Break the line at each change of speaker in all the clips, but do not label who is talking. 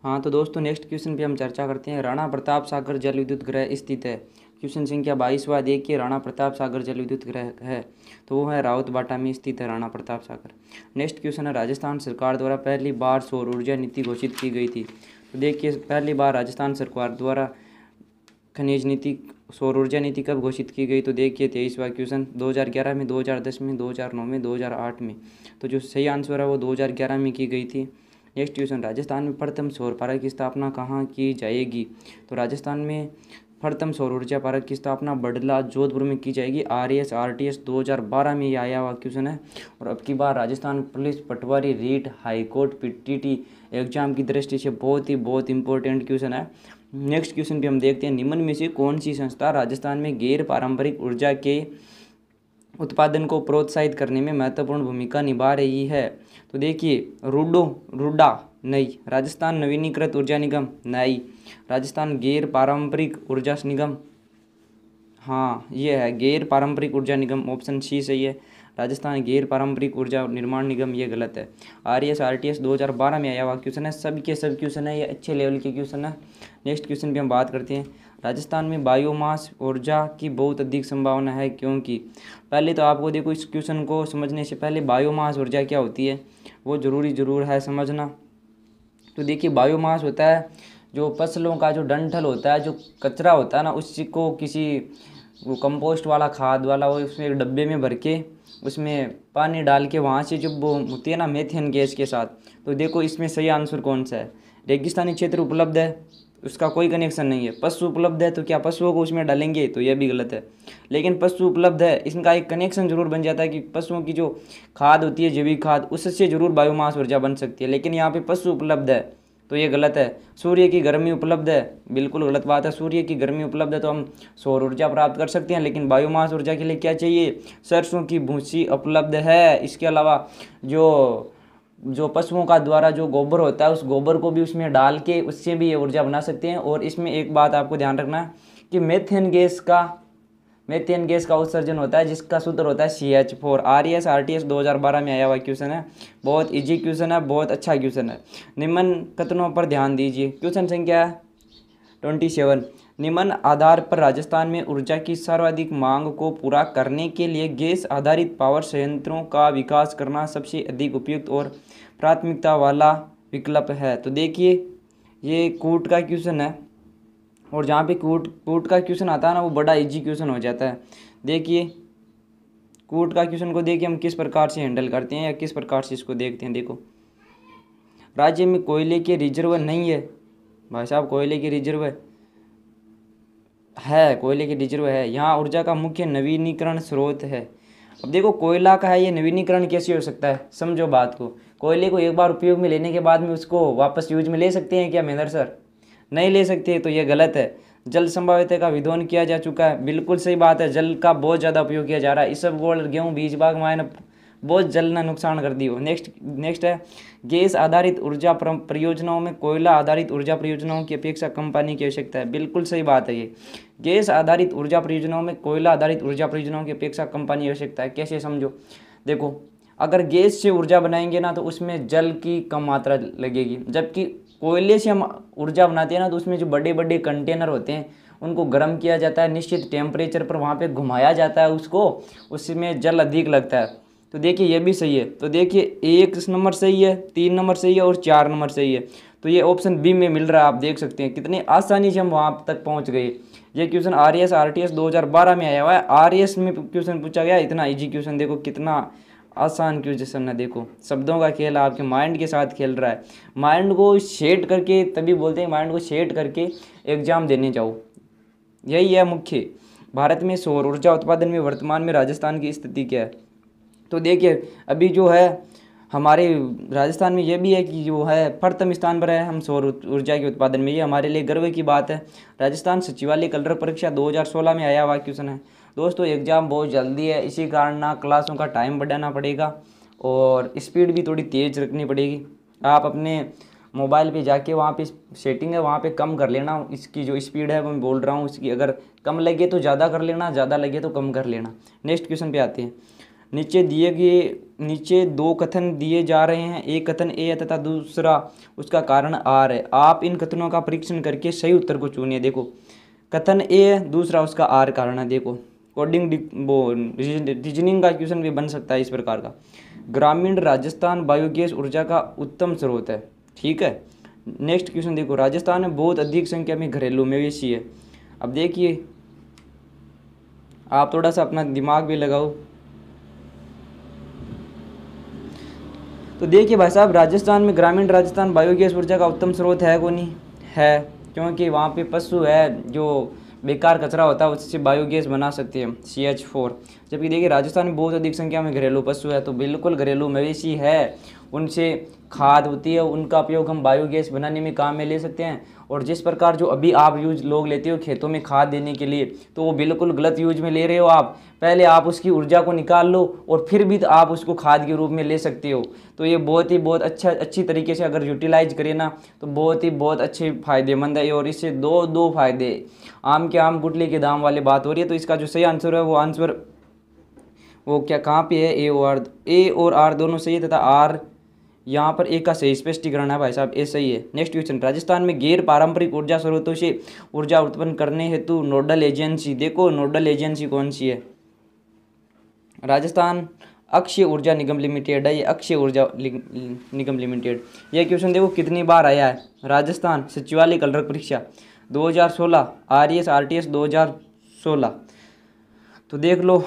हाँ तो दोस्तों नेक्स्ट क्वेश्चन पे हम चर्चा करते हैं। राणा प्रताप सागर जल विद्युत ग्रह स्थित है। क्वेश्चन संख्या 22वां देखिए, राणा प्रताप सागर जल विद्युत ग्रह है तो वो है राउतबाटा में स्थित है राणा प्रताप सागर। नेक्स्ट क्वेश्चन है, राजस्थान सरकार द्वारा पहली बार सौर ऊर्जा नीति घोषित की गई थी। तो देखिए पहली बार राजस्थान सरकार द्वारा खनिज नीति सौर ऊर्जा नीति कब घोषित की गई। तो देखिए 23वां क्वेश्चन, 2011 में, 2010 में, 2009 में, 2008 में। तो जो सही आंसर है वो 2011 में की गई थी। नेक्स्ट क्वेश्चन, राजस्थान में प्रथम सौर पार्क की स्थापना कहाँ की जाएगी। तो राजस्थान में प्रथम सौर ऊर्जा पार्क की स्थापना बडला जोधपुर में की जाएगी। RAS-RTS 2012 में ये आया हुआ क्वेश्चन है। और अब की बार राजस्थान पुलिस पटवारी रीट हाईकोर्ट PTT एग्जाम की दृष्टि से बहुत इंपॉर्टेंट क्वेश्चन है। नेक्स्ट क्वेश्चन पे हम देखते हैं, निम्न में से कौन सी संस्था राजस्थान में गैर पारंपरिक ऊर्जा के उत्पादन को प्रोत्साहित करने में महत्वपूर्ण भूमिका निभा रही है। तो देखिए रूडा नहीं, राजस्थान नवीनीकृत ऊर्जा निगम नहीं, राजस्थान गैर पारंपरिक ऊर्जा निगम, हाँ ये है गैर पारंपरिक ऊर्जा निगम, ऑप्शन सी सही है। राजस्थान गैर पारंपरिक ऊर्जा निर्माण निगम ये गलत है। RAS-RTS 2012 में आया हुआ क्वेश्चन है। सब क्वेश्चन है, ये अच्छे लेवल के क्वेश्चन है। नेक्स्ट क्वेश्चन पे हम बात करते हैं, राजस्थान में बायोमास ऊर्जा की बहुत अधिक संभावना है क्योंकि। पहले तो आपको देखो इस क्वेश्चन को समझने से पहले बायोमास ऊर्जा क्या होती है वो ज़रूर है समझना। तो देखिए बायोमास होता है जो फसलों का जो डंठल होता है, जो कचरा होता है ना, उसी को किसी वो कंपोस्ट वाला खाद वाला वो उसमें एक डब्बे में भर के उसमें पानी डाल के वहाँ से जब वो होती है ना मेथेन गैस के साथ। तो देखो इसमें सही आंसर कौन सा है। रेगिस्तानी क्षेत्र उपलब्ध है, उसका कोई कनेक्शन नहीं है। पशु उपलब्ध है, तो क्या पशुओं को उसमें डालेंगे, तो यह भी गलत है। लेकिन पशु उपलब्ध है, इसका एक कनेक्शन जरूर बन जाता है कि पशुओं की जो खाद होती है जैविक खाद, उससे जरूर बायोमास ऊर्जा बन सकती है। लेकिन यहाँ पे पशु उपलब्ध है तो ये गलत है। सूर्य की गर्मी उपलब्ध है, बिल्कुल गलत बात है। सूर्य की गर्मी उपलब्ध है तो हम सौर ऊर्जा प्राप्त कर सकते हैं, लेकिन बायोमास ऊर्जा के लिए क्या चाहिए, सरसों की भूसी उपलब्ध है। इसके अलावा जो पशुओं का द्वारा जो गोबर होता है उस गोबर को भी उसमें डाल के उससे भी ये ऊर्जा बना सकते हैं। और इसमें एक बात आपको ध्यान रखना है कि मेथेन गैस का उत्सर्जन होता है जिसका सूत्र होता है CH4। RAS-RTS 2012 में आया हुआ क्वेश्चन है, बहुत इजी क्वेश्चन है, बहुत अच्छा क्वेश्चन है। निम्न कथनों पर ध्यान दीजिए। क्वेश्चन संख्या 27, निम्न आधार पर राजस्थान में ऊर्जा की सर्वाधिक मांग को पूरा करने के लिए गैस आधारित पावर संयंत्रों का विकास करना सबसे अधिक उपयुक्त और प्राथमिकता वाला विकल्प है। तो देखिए ये कूट का क्वेश्चन है, और जहाँ पे कूट का क्वेश्चन आता है ना वो बड़ा इजी क्वेश्चन हो जाता है। देखिए कूट का क्वेश्चन को देखिए हम किस प्रकार से हैंडल करते हैं या किस प्रकार से इसको देखते हैं। देखो, राज्य में कोयले के रिजर्व नहीं है भाई साहब, कोयले के रिजर्व है, कोयले की रिजर्व है। यहाँ ऊर्जा का मुख्य नवीनीकरण स्रोत है। अब देखो कोयला का है, ये नवीनीकरण कैसे हो सकता है, समझो बात को। कोयले को एक बार उपयोग में लेने के बाद में उसको वापस यूज में ले सकते हैं क्या महेंद्र सर, नहीं ले सकते, तो ये गलत है। जल संभाव्यता का विध्वंस किया जा चुका है, बिल्कुल सही बात है। जल का बहुत ज़्यादा उपयोग किया जा रहा है। इसबगोल गेहूँ बीज बाग मायने बहुत जल ने नुकसान कर दी हो। नेक्स्ट है, गैस आधारित ऊर्जा परियोजनाओं में कोयला आधारित ऊर्जा परियोजनाओं की अपेक्षा कम पानी की आवश्यकता है, बिल्कुल सही बात है। ये गैस आधारित ऊर्जा परियोजनाओं में कोयला आधारित ऊर्जा परियोजनाओं की अपेक्षा कम पानी की आवश्यकता है। कैसे समझो, देखो अगर गैस से ऊर्जा बनाएंगे ना तो उसमें जल की कम मात्रा लगेगी, जबकि कोयले से हम ऊर्जा बनाते हैं ना तो उसमें जो बड़े बड़े कंटेनर होते हैं उनको गर्म किया जाता है, निश्चित टेम्परेचर पर वहाँ पे घुमाया जाता है उसको, उसमें जल अधिक लगता है। तो देखिए ये भी सही है। तो देखिए 1 नंबर सही है, 3 नंबर सही है और 4 नंबर सही है। तो ये ऑप्शन बी में मिल रहा है। आप देख सकते हैं कितनी आसानी से हम वहाँ तक पहुँच गए। ये क्वेश्चन RAS-RTS 2012 में आया हुआ है। RAS में क्वेश्चन पूछा गया, इतना ईजी क्वेश्चन, देखो कितना आसान क्वेश्चन है। देखो शब्दों का खेल आपके माइंड के साथ खेल रहा है। माइंड को सेट करके, तभी बोलते हैं माइंड को सेट करके एग्जाम देने जाओ, यही है मुख्य। भारत में सौर ऊर्जा उत्पादन में वर्तमान में राजस्थान की स्थिति क्या है। तो देखिए अभी जो है हमारे राजस्थान में ये भी है कि जो है प्रथम स्थान पर है हम सौर ऊर्जा के उत्पादन में, ये हमारे लिए गर्व की बात है। राजस्थान सचिवालय क्लर्क परीक्षा 2016 में आया हुआ क्वेश्चन है। दोस्तों एग्ज़ाम बहुत जल्दी है, इसी कारण ना क्लासों का टाइम बढ़ाना पड़ेगा और स्पीड भी थोड़ी तेज़ रखनी पड़ेगी। आप अपने मोबाइल पे जाके वहाँ पे सेटिंग है वहाँ पे कम कर लेना, इसकी जो स्पीड है मैं बोल रहा हूँ इसकी, अगर कम लगे तो ज़्यादा कर लेना, ज़्यादा लगे तो कम कर लेना। नेक्स्ट क्वेश्चन पे आते हैं, नीचे दिए गए नीचे दो कथन दिए जा रहे हैं, एक कथन ए है तथा दूसरा उसका कारण आर है। आप इन कथनों का परीक्षण करके सही उत्तर को चुनिए। देखो कथन ए है, दूसरा उसका आर कारण है। देखो कोडिंग वो रीजनिंग का क्वेश्चन भी बन सकता है इस प्रकार का। ग्रामीण राजस्थान बायोगैस ऊर्जा का उत्तम स्रोत है, ठीक है। नेक्स्ट क्वेश्चन देखो, राजस्थान में बहुत अधिक संख्या में घरेलू मवेशी है। अब देखिए आप थोड़ा सा अपना दिमाग भी लगाओ। तो देखिए भाई साहब, राजस्थान में ग्रामीण राजस्थान बायोगैस ऊर्जा का उत्तम स्रोत है को नहीं है, क्योंकि वहाँ पे पशु है जो बेकार कचरा होता है उससे बायोगैस बना सकते हैं CH4। जबकि देखिए राजस्थान में बहुत अधिक संख्या में घरेलू पशु है, तो बिल्कुल घरेलू मवेशी है, उनसे खाद होती है, उनका उपयोग हम बायोगैस बनाने में काम में ले सकते हैं। और जिस प्रकार जो अभी आप यूज लोग लेते हो खेतों में खाद देने के लिए, तो वो बिल्कुल गलत यूज में ले रहे हो आप। पहले आप उसकी ऊर्जा को निकाल लो और फिर भी तो आप उसको खाद के रूप में ले सकते हो। तो ये बहुत अच्छी तरीके से अगर यूटिलाइज करें ना, तो बहुत अच्छे फायदेमंद है। और इससे दो फायदे, आम के आम गुटली के दाम वाली बात हो रही है। तो इसका जो सही आंसर है वो आंसर वो क्या कहाँ पे है, ए और आर दोनों सही है तथा आर यहाँ पर एक का सही स्पष्टीकरण है भाई साहब, ए सही है। नेक्स्ट क्वेश्चन, राजस्थान में गैर पारंपरिक ऊर्जा स्रोतों से ऊर्जा उत्पन्न करने हेतु नोडल एजेंसी, देखो नोडल एजेंसी कौन सी है, राजस्थान अक्षय ऊर्जा निगम लिमिटेड है, ये अक्षय ऊर्जा निगम लिमिटेड। यह क्वेश्चन देखो कितनी बार आया है, राजस्थान सचिवालय क्लर्क परीक्षा 2016, RES RTS 2016। तो देख लो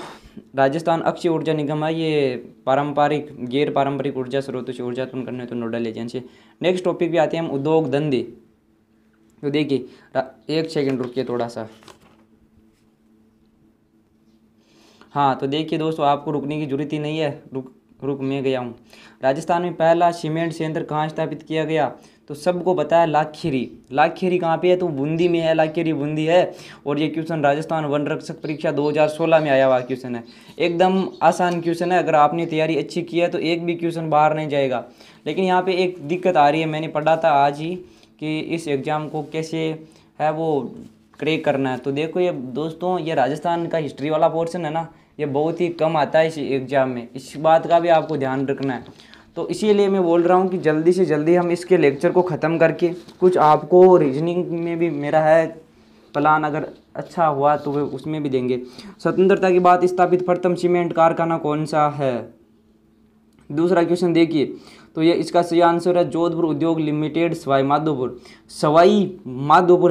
राजस्थान अक्षय ऊर्जा निगम है, ये पारंपरिक गैर पारंपरिक ऊर्जा स्रोतों से ऊर्जा उत्पन्न करने तो नोडल एजेंसी। नेक्स्ट टॉपिक पे आते हैं हम, उद्योग धंधे। तो देखिए एक सेकंड रुकिए थोड़ा सा। हाँ तो देखिए दोस्तों, आपको रुकने की जरूरत ही नहीं है, रुक मैं गया हूँ। राजस्थान में पहला सीमेंट संयंत्र कहाँ स्थापित किया गया, तो सबको पता है लाखेरी कहाँ पे है, तो बूंदी में है, लाखेरी बूंदी है। और ये क्वेश्चन राजस्थान वन रक्षक परीक्षा 2016 में आया हुआ क्वेश्चन है, एकदम आसान क्वेश्चन है। अगर आपने तैयारी अच्छी की है तो एक भी क्वेश्चन बाहर नहीं जाएगा। लेकिन यहाँ पे एक दिक्कत आ रही है, मैंने पढ़ा था आज ही कि इस एग्ज़ाम को कैसे है वो क्रैक करना है। तो देखो ये दोस्तों, ये राजस्थान का हिस्ट्री वाला पोर्शन है ना, ये बहुत ही कम आता है इस एग्ज़ाम में, इस बात का भी आपको ध्यान रखना है। तो इसीलिए मैं बोल रहा हूँ कि जल्दी से जल्दी हम इसके लेक्चर को ख़त्म करके कुछ आपको रीजनिंग में भी मेरा है प्लान, अगर अच्छा हुआ तो वे उसमें भी देंगे। स्वतंत्रता के बाद स्थापित प्रथम सीमेंट कारखाना कौन सा है, दूसरा क्वेश्चन देखिए। तो ये इसका सही आंसर है जोधपुर उद्योग लिमिटेड सवाई माधोपुर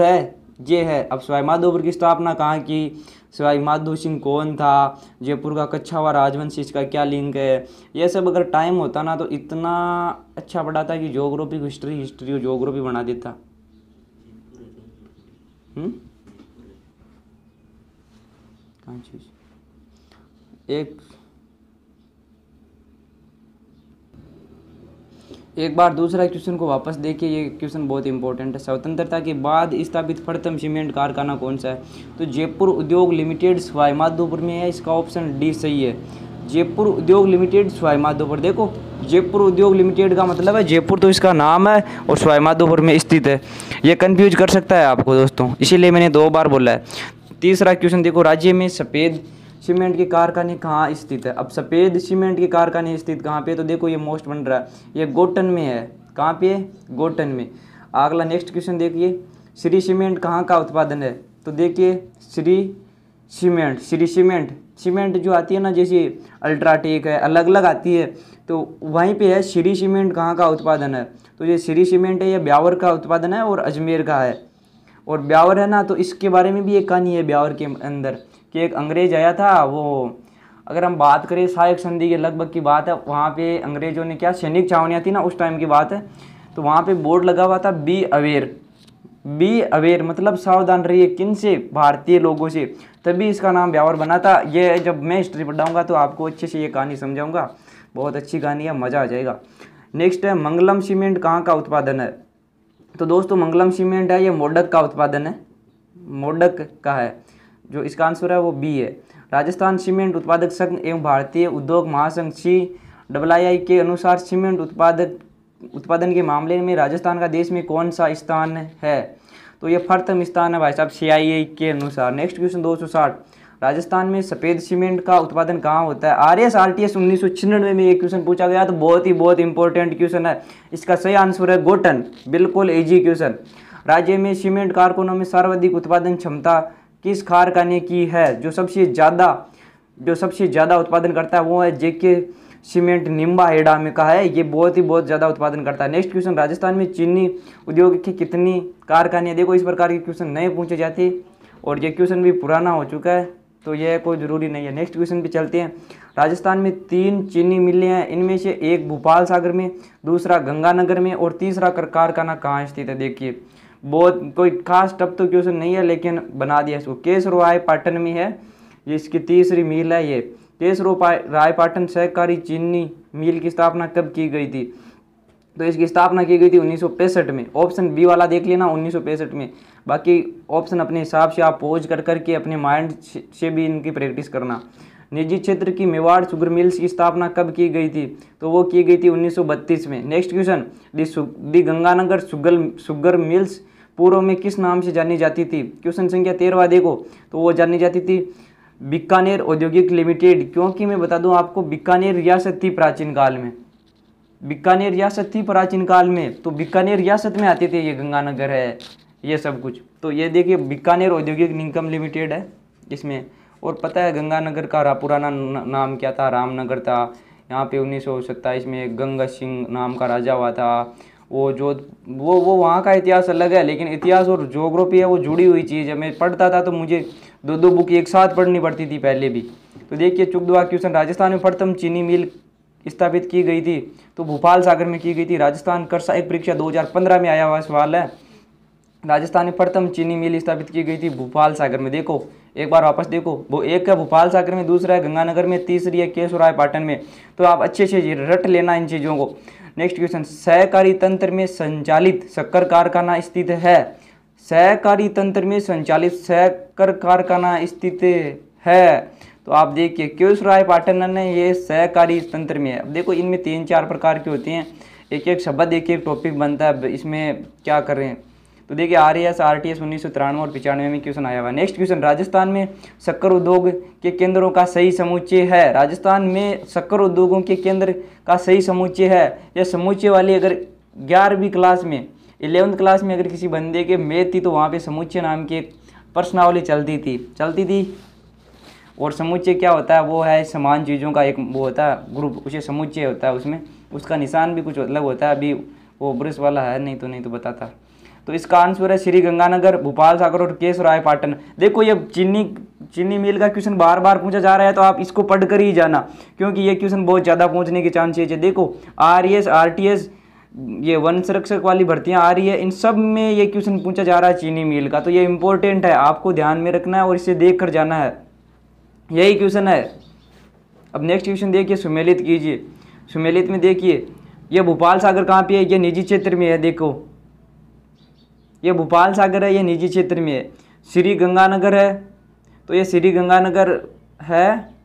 है ये है। अब सवाई माधोपुर की स्थापना कहाँ की, सवाई माधो सिंह कौन था, जयपुर का कच्छा हुआ राजवंश, इसका क्या लिंक है, ये सब अगर टाइम होता ना तो इतना अच्छा पढ़ाता कि ज्योग्राफी को हिस्ट्री को ज्योग्राफी बना देता। कहाँ चीज एक बार दूसरा क्वेश्चन को वापस देखिए, ये क्वेश्चन बहुत इंपॉर्टेंट है। स्वतंत्रता के बाद स्थापित प्रथम सीमेंट कारखाना कौन सा है, तो जयपुर उद्योग लिमिटेड सवाई माधोपुर में है, इसका ऑप्शन डी सही है। जयपुर उद्योग लिमिटेड सवाई माधोपुर, देखो जयपुर उद्योग लिमिटेड का मतलब है जयपुर तो इसका नाम है और सवाई माधोपुर में स्थित है, ये कन्फ्यूज कर सकता है आपको दोस्तों, इसीलिए मैंने 2 बार बोला है। तीसरा क्वेश्चन देखो, राज्य में सफ़ेद सीमेंट के कारखाने कहाँ स्थित है। अब सफ़ेद सीमेंट के कारखाने स्थित कहाँ पे, तो देखो ये मोस्ट बन रहा है, ये गोटन में है। कहाँ पे है, गोटन में। अगला नेक्स्ट क्वेश्चन देखिए, श्री सीमेंट कहाँ का उत्पादन है, तो देखिए श्री सीमेंट जो आती है ना, जैसे अल्ट्राटेक है, अलग अलग आती है, तो वहीं पे है श्री सीमेंट कहाँ का उत्पादन है, तो ये श्री सीमेंट है, ये ब्यावर का उत्पादन है और अजमेर का है। और ब्यावर है ना, तो इसके बारे में भी एक कहानी है ब्यावर के अंदर कि एक अंग्रेज आया था, वो अगर हम बात करें सहायक संधि के लगभग की बात है, वहाँ पे अंग्रेजों ने क्या सैनिक छावनियाँ थी ना उस टाइम की बात है, तो वहाँ पे बोर्ड लगा हुआ था बी अवेयर मतलब सावधान रहिए, किन से, भारतीय लोगों से, तभी इसका नाम ब्यावर बना था। ये जब मैं हिस्ट्री पढ़ाऊँगा तो आपको अच्छे से ये कहानी समझाऊँगा, बहुत अच्छी कहानी है, मज़ा आ जाएगा। नेक्स्ट है मंगलम सीमेंट कहाँ का उत्पादन है, तो दोस्तों मंगलम सीमेंट है ये मोडक का उत्पादन है, मोडक का है, जो इसका आंसर है वो बी है। राजस्थान सीमेंट उत्पादक संघ एवं भारतीय उद्योग महासंघ CII के अनुसार सीमेंट उत्पादन के मामले में राजस्थान का देश में कौन सा स्थान है, तो ये प्रथम स्थान है भाई साहब CII के अनुसार। नेक्स्ट क्वेश्चन 260, राजस्थान में सफ़ेद सीमेंट का उत्पादन कहाँ होता है? आरएस आरटीएस 1996 में ये क्वेश्चन पूछा गया, तो बहुत इंपॉर्टेंट क्वेश्चन है। इसका सही आंसर है गोटन, बिल्कुल इजी क्वेश्चन। राज्य में सीमेंट कारखानों में सर्वाधिक उत्पादन क्षमता किस कारखाने की है? जो सबसे ज़्यादा उत्पादन करता है वो है जेके सीमेंट निम्बा हेडा में का है, ये बहुत ज़्यादा उत्पादन करता है। नेक्स्ट क्वेश्चन, राजस्थान में चीनी उद्योग की कितनी कारखाने? देखो इस प्रकार के क्वेश्चन नए पूछे जाते और ये क्वेश्चन भी पुराना हो चुका है, तो यह कोई ज़रूरी नहीं है। नेक्स्ट क्वेश्चन पे चलते हैं। राजस्थान में 3 चीनी मिलें हैं, इनमें से एक भोपाल सागर में, दूसरा गंगानगर में और तीसरा कारखाना कहाँ स्थित है? देखिए बहुत कोई खास टफ तो क्वेश्चन नहीं है, लेकिन बना दिया इसको। केसराय पाटन में है, ये इसकी तीसरी मिल है। ये केसराय पाटन सहकारी चीनी मिल की स्थापना कब की गई थी? तो इसकी स्थापना की गई थी 1965 में। ऑप्शन बी वाला देख लेना 1965 में, बाकी ऑप्शन अपने हिसाब से आप पोज कर करके अपने माइंड से भी इनकी प्रैक्टिस करना। निजी क्षेत्र की मेवाड़ शुगर मिल्स की स्थापना कब की गई थी? तो वो की गई थी 1932 में। नेक्स्ट क्वेश्चन, दी गंगानगर शुगर मिल्स पूर्व में किस नाम से जानी जाती थी? क्वेश्चन संख्या 13 देखो, तो वो जानी जाती थी बीकानेर औद्योगिक लिमिटेड, क्योंकि मैं बता दूं आपको बीकानेर रियासत थी प्राचीन काल में, बीकानेर रियासत थी प्राचीन काल में, तो बीकानेर रियासत में आते थे ये गंगानगर है ये सब कुछ। तो ये देखिए बीकानेर औद्योगिक निगम लिमिटेड है इसमें। और पता है गंगानगर का पुराना नाम क्या था? रामनगर था। यहाँ पे 1927 में गंगा सिंह नाम का राजा हुआ था। वो वहाँ का इतिहास अलग है, लेकिन इतिहास और ज्योग्राफी है वो जुड़ी हुई चीज़ है। मैं पढ़ता था तो मुझे दो बुक एक साथ पढ़नी पड़ती थी पहले भी। तो देखिए चुकदवा क्वेश्चन, राजस्थान में प्रथम चीनी मिल स्थापित की गई थी? तो भोपाल सागर में की गई थी। राजस्थान कर सहायक परीक्षा 2015 में आया हुआ सवाल है। राजस्थान में प्रथम चीनी मिल स्थापित की गई थी भोपाल सागर में। देखो एक बार वापस देखो, वो एक है भोपाल सागर में, दूसरा है गंगानगर में, तीसरी है केसराय पाटन में। तो आप अच्छे से रट लेना इन चीज़ों को। नेक्स्ट क्वेश्चन, सहकारी तंत्र में संचालित शक्कर कारखाना स्थित है? सहकारी तंत्र में संचालित शक्कर कारखाना स्थित है, तो आप देखिए केसराय पाटन ने ये सहकारी तंत्र में है। अब देखो इनमें 3-4 प्रकार के होते हैं, एक एक शब्द एक एक टॉपिक बनता है, इसमें क्या कर रहे हैं। तो देखिए आरएस आरटीएस 1993 और 95 में क्वेश्चन आया हुआ। नेक्स्ट क्वेश्चन, राजस्थान में शक्कर उद्योग के केंद्रों का सही समुच्चय है? राजस्थान में शक्कर उद्योगों के केंद्र का सही समुच्चय है। यह समुच्चय वाली अगर 11वीं क्लास में 11th क्लास में अगर किसी बंदे के मैथ थी तो वहाँ पे समुच्चय नाम की एक प्रश्नावली चलती थी। और समुच्चय क्या होता है? वो है समान चीज़ों का एक वो होता है ग्रुप, उसे समुच्चय होता है। उसमें उसका निशान भी कुछ अलग होता है, अभी वो ब्रश वाला है नहीं तो बताता। तो इसका आंसर है श्री गंगानगर, भोपाल सागर और केसराय पाटन। देखो ये चीनी मिल का क्वेश्चन बार पूछा जा रहा है, तो आप इसको पढ़ कर ही जाना, क्योंकि ये क्वेश्चन बहुत ज़्यादा पहुंचने के चांसेज है। देखो आरएस आरटीएस ये वन संरक्षक वाली भर्तियां आ रही है, इन सब में ये क्वेश्चन पूछा जा रहा है चीनी मिल का, तो ये इंपॉर्टेंट है, आपको ध्यान में रखना है और इसे देख कर जाना है। यही क्वेश्चन है। अब नेक्स्ट क्वेश्चन देखिए, सुमेलित कीजिए। सुमेलित में देखिए ये भोपाल सागर कहाँ पे है? ये निजी क्षेत्र में है। देखो ये भोपाल सागर है, ये निजी क्षेत्र में है। श्री गंगानगर है, तो ये श्री गंगानगर है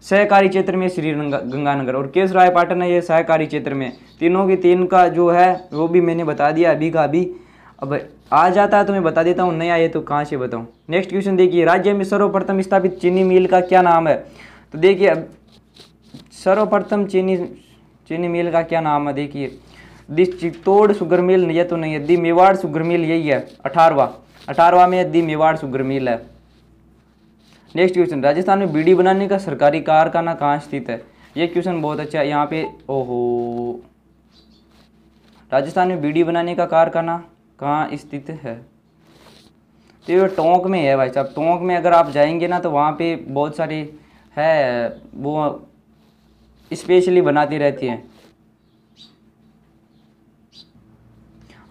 सहकारी क्षेत्र में श्री गंगानगर, और केसराय पाटन है ये सहकारी क्षेत्र में। तीनों की तीन का जो है वो भी मैंने बता दिया अभी का अभी। अब आ जाता है तो मैं बता देता हूँ, नहीं आए तो कहाँ से बताऊँ। नेक्स्ट क्वेश्चन देखिए, राज्य में सर्वप्रथम स्थापित चीनी मिल का क्या नाम है? तो देखिए अब सर्वप्रथम चीनी मिल का क्या नाम है? देखिए दी चित्तौड़ शुगर मिल, ये तो नहीं है। दी मेवाड़ शुगर मिल यही है, 18वां में दी मेवाड़ शुगर मिल है। नेक्स्ट क्वेश्चन, राजस्थान में बीड़ी बनाने का सरकारी कारखाना कहाँ स्थित है? ये क्वेश्चन बहुत अच्छा है। यहाँ पे ओहो, राजस्थान में बीड़ी बनाने का कारखाना कहाँ स्थित है? तो ये टोंक में है भाई साहब। टोंक में अगर आप जाएंगे ना तो वहाँ पे बहुत सारी है, वो स्पेशली बनाती रहती हैं।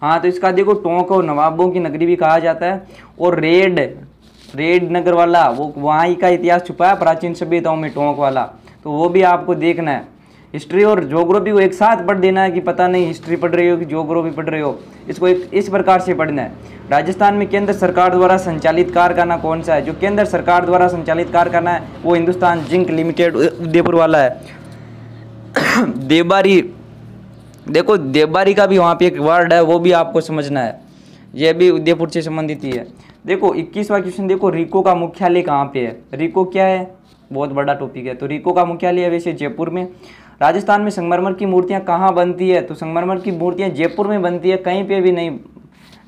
हाँ तो इसका देखो टोंक और नवाबों की नगरी भी कहा जाता है। और रेड नगर वाला वो वहाँ का इतिहास छुपा है प्राचीन सभ्यताओं में, टोंक वाला, तो वो भी आपको देखना है। हिस्ट्री और ज्योग्राफी को एक साथ पढ़ देना है कि पता नहीं हिस्ट्री पढ़ रहे हो कि ज्योग्राफी पढ़ रहे हो, इसको एक इस प्रकार से पढ़ना है। राजस्थान में केंद्र सरकार द्वारा संचालित कारखाना कौन सा है? जो केंद्र सरकार द्वारा संचालित कारखाना है वो हिंदुस्तान जिंक लिमिटेड उदयपुर वाला है। देवबारी, देखो देवबारी का भी वहाँ पे एक वर्ड है, वो भी आपको समझना है, यह भी उदयपुर से संबंधित ही है। देखो 21वां क्वेश्चन देखो, रिको का मुख्यालय कहाँ पे है? रिको क्या है? बहुत बड़ा टॉपिक है। तो रिको का मुख्यालय है वैसे जयपुर में। राजस्थान में संगमरमर की मूर्तियाँ कहाँ बनती है? तो संगमरमर की मूर्तियाँ जयपुर में बनती है, कहीं पे भी नहीं।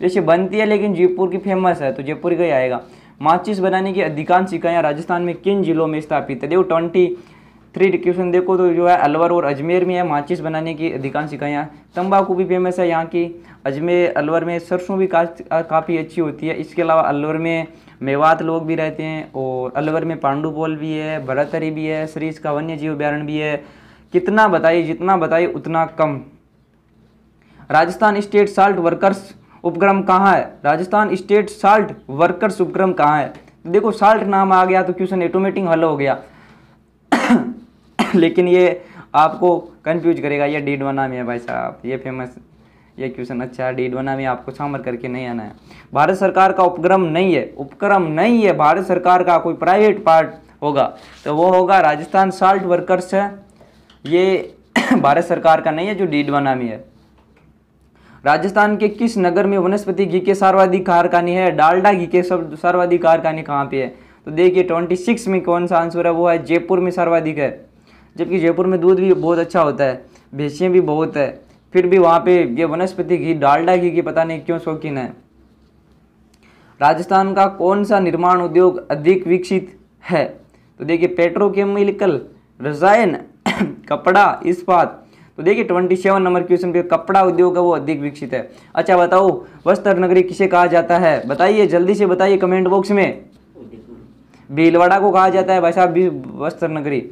वैसे बनती है लेकिन जयपुर की फेमस है, तो जयपुर का ही आएगा। माचिस बनाने की अधिकांश इकाइयाँ राजस्थान में किन जिलों में स्थापित है? देखो 23 क्वेश्चन देखो, तो जो है अलवर और अजमेर में है माचिस बनाने की अधिकांश इकाइयाँ। तंबाकू भी फेमस है यहाँ की। अजमेर अलवर में सरसों भी काफ़ी अच्छी होती है। इसके अलावा अलवर में मेवात लोग भी रहते हैं, और अलवर में पांडुपोल भी है, भरतरी भी है, सरीस का वन्य जीव अभ्यारण्य भी है। कितना बताइए, जितना बताइए उतना कम। राजस्थान स्टेट साल्ट वर्कर्स उपक्रम कहाँ है? राजस्थान स्टेट साल्ट वर्कर्स उपक्रम कहाँ है? तो देखो साल्ट नाम आ गया तो क्वेश्चन ऑटोमेटिक हल हो गया। लेकिन ये आपको कंफ्यूज करेगा, ये डीडवाना में है भाई साहब, ये फेमस, ये क्वेश्चन अच्छा है। डीडवाना में आपको सांभर करके नहीं आना है। भारत सरकार का उपक्रम नहीं है, उपक्रम नहीं है भारत सरकार का, कोई प्राइवेट पार्ट होगा तो वो होगा राजस्थान साल्ट वर्कर्स है, ये भारत सरकार का नहीं है जो डीडवाना में है। राजस्थान के किस नगर में वनस्पति घी के सर्वाधिक कारखाने हैं? डालडा घी के सर्वाधिक कारखाने कहाँ पे है? तो देखिए 26 में कौन सा आंसर है? वो है जयपुर में सर्वाधिक है। जबकि जयपुर में दूध भी बहुत अच्छा होता है, भैंसियाँ भी बहुत है, फिर भी वहाँ पे ये वनस्पति घी डालडा घी की पता नहीं क्यों शौकीन है। राजस्थान का कौन सा निर्माण उद्योग अधिक विकसित है? तो देखिए पेट्रोकेमिकल, रसायन, कपड़ा, इस्पात। तो देखिए 27 नंबर क्वेश्चन पे कपड़ा उद्योग है वो अधिक विकसित है। अच्छा बताओ वस्त्र नगरी किसे कहा जाता है? बताइए जल्दी से बताइए कमेंट बॉक्स में। भीलवाड़ा को कहा जाता है भाई साहब वस्त्र नगरी।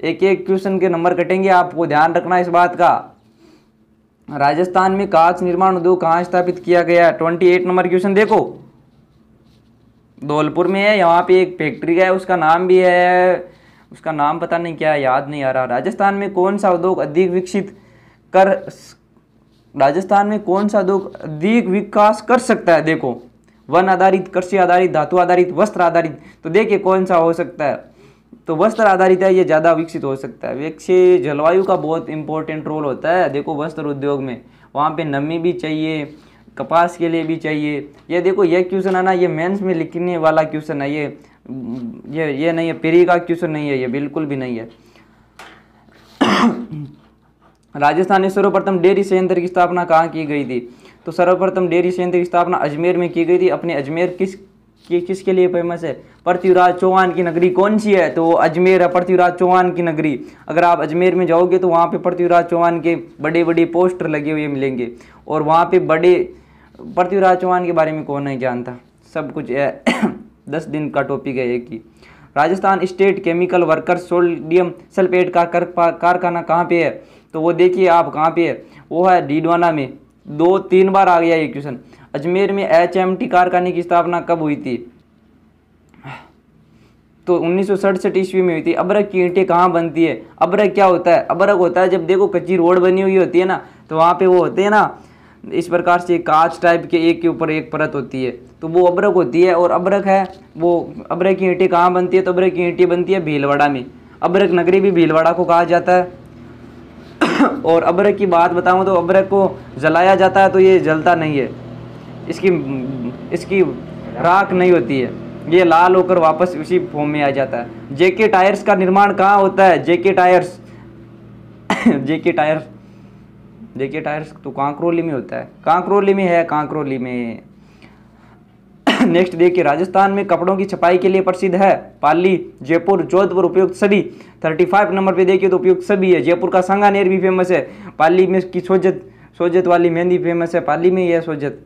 एक एक क्वेश्चन के नंबर कटेंगे, आपको ध्यान रखना इस बात का। राजस्थान में कांच निर्माण उद्योग कहाँ स्थापित किया गया? 28 नंबर क्वेश्चन देखो, धौलपुर में है। यहाँ पे एक फैक्ट्री है, उसका नाम भी है, उसका नाम पता नहीं क्या है, याद नहीं आ रहा। राजस्थान में कौन सा उद्योग अधिक विकसित कर, राजस्थान में कौन सा उद्योग अधिक विकास कर सकता है? देखो वन आधारित, कृषि आधारित, धातु आधारित, वस्त्र आधारित। तो देखिए कौन सा हो सकता है? तो वस्त्र आधारित है, ये ज़्यादा विकसित हो सकता है। वैसे जलवायु का बहुत इंपॉर्टेंट रोल होता है देखो वस्त्र उद्योग में, वहाँ पे नमी भी चाहिए, कपास के लिए भी चाहिए। ये देखो ये क्वेश्चन है ना, ये मेंस में लिखने वाला क्वेश्चन है, ये नहीं है, पेरी का क्वेश्चन नहीं है, ये बिल्कुल भी नहीं है। राजस्थान में सर्वप्रथम डेयरी संयंत्र की स्थापना कहाँ की गई थी? तो सर्वप्रथम डेयरी संयंत्र की स्थापना अजमेर में की गई थी। अपने अजमेर किसके लिए फेमस है? पृथ्वीराज चौहान की नगरी कौन सी है? तो अजमेर है, पृथ्वीराज चौहान की नगरी। अगर आप अजमेर में जाओगे तो वहाँ पे पृथ्वीराज चौहान के बड़े बड़े पोस्टर लगे हुए मिलेंगे, और वहाँ पे बड़े, पृथ्वीराज चौहान के बारे में कौन नहीं जानता, सब कुछ है। 10 दिन का टॉपिक है एक ही। Rajasthan state chemical workers sodium sulphate का कारखाना कहाँ पे है? तो वो देखिए आप कहाँ पे है, वो है डीडवाना में। 2-3 बार आ गया ये क्वेश्चन। अजमेर में HMT कारखाने की स्थापना कब हुई थी? तो 1967 ईस्वी में हुई थी। अबरक की ईंटें कहाँ बनती है? अबरक क्या होता है? अबरक होता है जब देखो कच्ची रोड बनी हुई होती है ना, तो वहाँ पे वो होते हैं ना इस प्रकार से कांच टाइप के, एक के ऊपर एक परत होती है, तो वो अबरक होती है। और अबरक है वो, अबरक की ईंटें कहाँ बनती है? तो अबरक की ईंटें बनती है भीलवाड़ा में। अबरक नगरी भी भीलवाड़ा को कहा जाता है। और अबरक की बात बताऊं तो अबरक को जलाया जाता है तो ये जलता नहीं है, इसकी राख नहीं होती है, ये लाल होकर वापस उसी फॉर्म में आ जाता है। जेके टायर्स का निर्माण कहाँ होता है? जेके टायर्स जेके टायर्स तो कांकरोली में होता है, कांकरोली में है, कांकरोली में। नेक्स्ट देखिए, राजस्थान में कपड़ों की छपाई के लिए प्रसिद्ध है पाली, जयपुर, जोधपुर, उपयुक्त सभी। 35 नंबर पे देखिए तो उपयुक्त सभी है। जयपुर का सांगानेर भी फेमस है, पाली में की सोजत वाली मेहंदी फेमस है, पाली में ही है सोजत।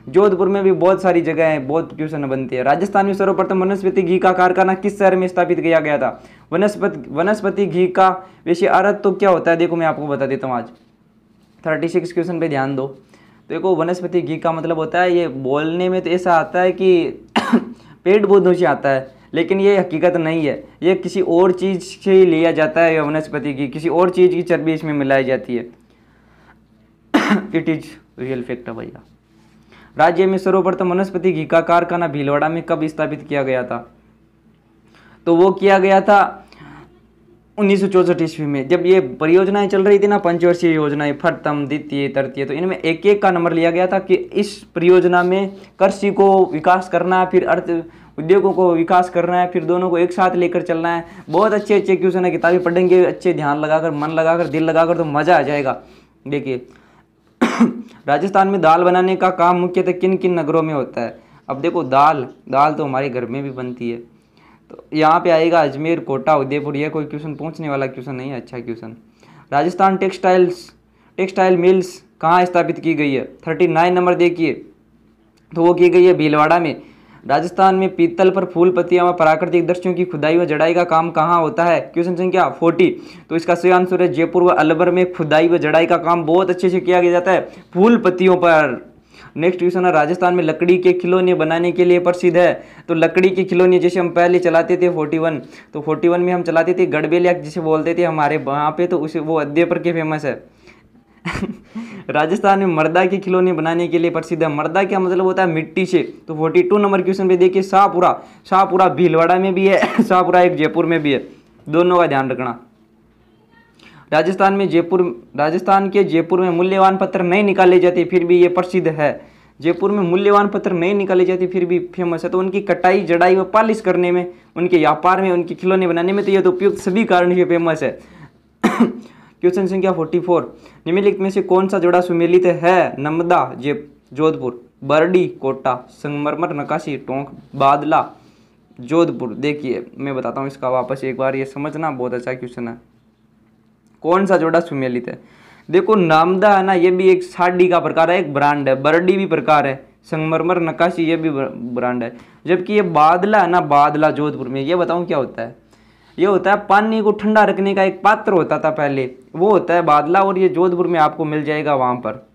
जोधपुर में भी बहुत सारी जगह है, बहुत क्वेश्चन बनती है। राजस्थान में सर्वप्रथम वनस्पति घी का कारखाना किस शहर में स्थापित किया गया था? वनस्पति घी का वैसे अर्थ तो क्या होता है, देखो मैं आपको बता देता हूँ आज। 36 क्वेश्चन पे ध्यान दो। देखो वनस्पति घी का मतलब होता है, ये बोलने में तो ऐसा आता है कि पेड़ पौधों से आता है, लेकिन ये हकीकत नहीं है, ये किसी और चीज़ से ही लिया जाता है। ये वनस्पति घी किसी और चीज़ की चर्बी इसमें मिलाई जाती है। इट इज रियल फैक्ट है भैया। राज्य में सर्वप्रथम वनस्पति घी का कारखाना भीलवाड़ा में कब स्थापित किया गया था? तो वो किया गया था 1964 ईस्वी में जब ये परियोजनाएं चल रही थी ना, पंचवर्षीय योजनाएं, प्रथम, द्वितीय, तृतीय, तो इनमें एक एक का नंबर लिया गया था कि इस परियोजना में कृषि को विकास करना है, फिर अर्थ उद्योगों को विकास करना है, फिर दोनों को एक साथ लेकर चलना है। बहुत अच्छे अच्छे क्वेश्चन है, किताबें पढ़ेंगे अच्छे ध्यान लगाकर, मन लगाकर, दिल लगाकर, तो मज़ा आ जाएगा। देखिए राजस्थान में दाल बनाने का काम मुख्यतः किन किन नगरों में होता है। अब देखो दाल तो हमारे घर में भी बनती है, तो यहाँ पे आएगा अजमेर, कोटा, उदयपुर। ये कोई क्वेश्चन पूछने वाला क्वेश्चन नहीं है, अच्छा क्वेश्चन। राजस्थान टेक्सटाइल मिल्स कहाँ स्थापित की गई है? 39 नंबर देखिए, तो वो की गई है भीलवाड़ा में। राजस्थान में पीतल पर फूल पत्तियां व प्राकृतिक दृश्यों की खुदाई व जड़ाई का काम कहाँ होता है? क्वेश्चन संख्या 40, तो इसका सही आंसर है जयपुर व अलवर में खुदाई व जड़ाई का काम बहुत अच्छे से किया जाता है फूल पत्तियों पर। नेक्स्ट क्वेश्चन है, राजस्थान में लकड़ी के खिलौने बनाने के लिए प्रसिद्ध है। तो लकड़ी के खिलौने जैसे हम पहले चलाते थे 41, तो 41 में हम चलाते थे गड़बेलिया जिसे बोलते थे हमारे वहाँ पे, तो उसे वो अद्यपर के फेमस है। राजस्थान में मर्दा के खिलौने बनाने के लिए प्रसिद्ध है। मर्दा क्या मतलब होता है? मिट्टी से। तो 42 नंबर क्वेश्चन पे देखिए, शाहपुरा भीलवाड़ा में भी है, शाहपुरा एक जयपुर में भी है, दोनों का ध्यान रखना। राजस्थान के जयपुर में मूल्यवान पत्थर नहीं निकाले जाते, फिर भी ये प्रसिद्ध है। जयपुर में मूल्यवान पत्थर नहीं निकाले जाते, फिर भी फेमस है। तो उनकी कटाई, जड़ाई व पालिश करने में, उनके व्यापार में, उनके खिलौने बनाने में, तो ये तो उपयुक्त सभी कारण से फेमस है। क्वेश्चन संख्या 44, निम्नलिखित में से कौन सा जोड़ा सुमेलित है? नर्मदा जोधपुर, बरडी कोटा, संगमरमर नक्काशी टोंक, बादला जोधपुर। देखिए मैं बताता हूँ इसका वापस एक बार, ये समझना, बहुत अच्छा क्वेश्चन है। कौन सा जोड़ा सुमेलित है? देखो नामदा है ना, ये भी एक साड़ी का प्रकार है, एक ब्रांड है। बरडी भी प्रकार है, संगमरमर नक्काशी ये भी ब्रांड है। जबकि ये बादला है ना, बादला जोधपुर में, ये बताऊं क्या होता है? ये होता है पानी को ठंडा रखने का एक पात्र होता था पहले, वो होता है बादला, और ये जोधपुर में आपको मिल जाएगा वहां पर।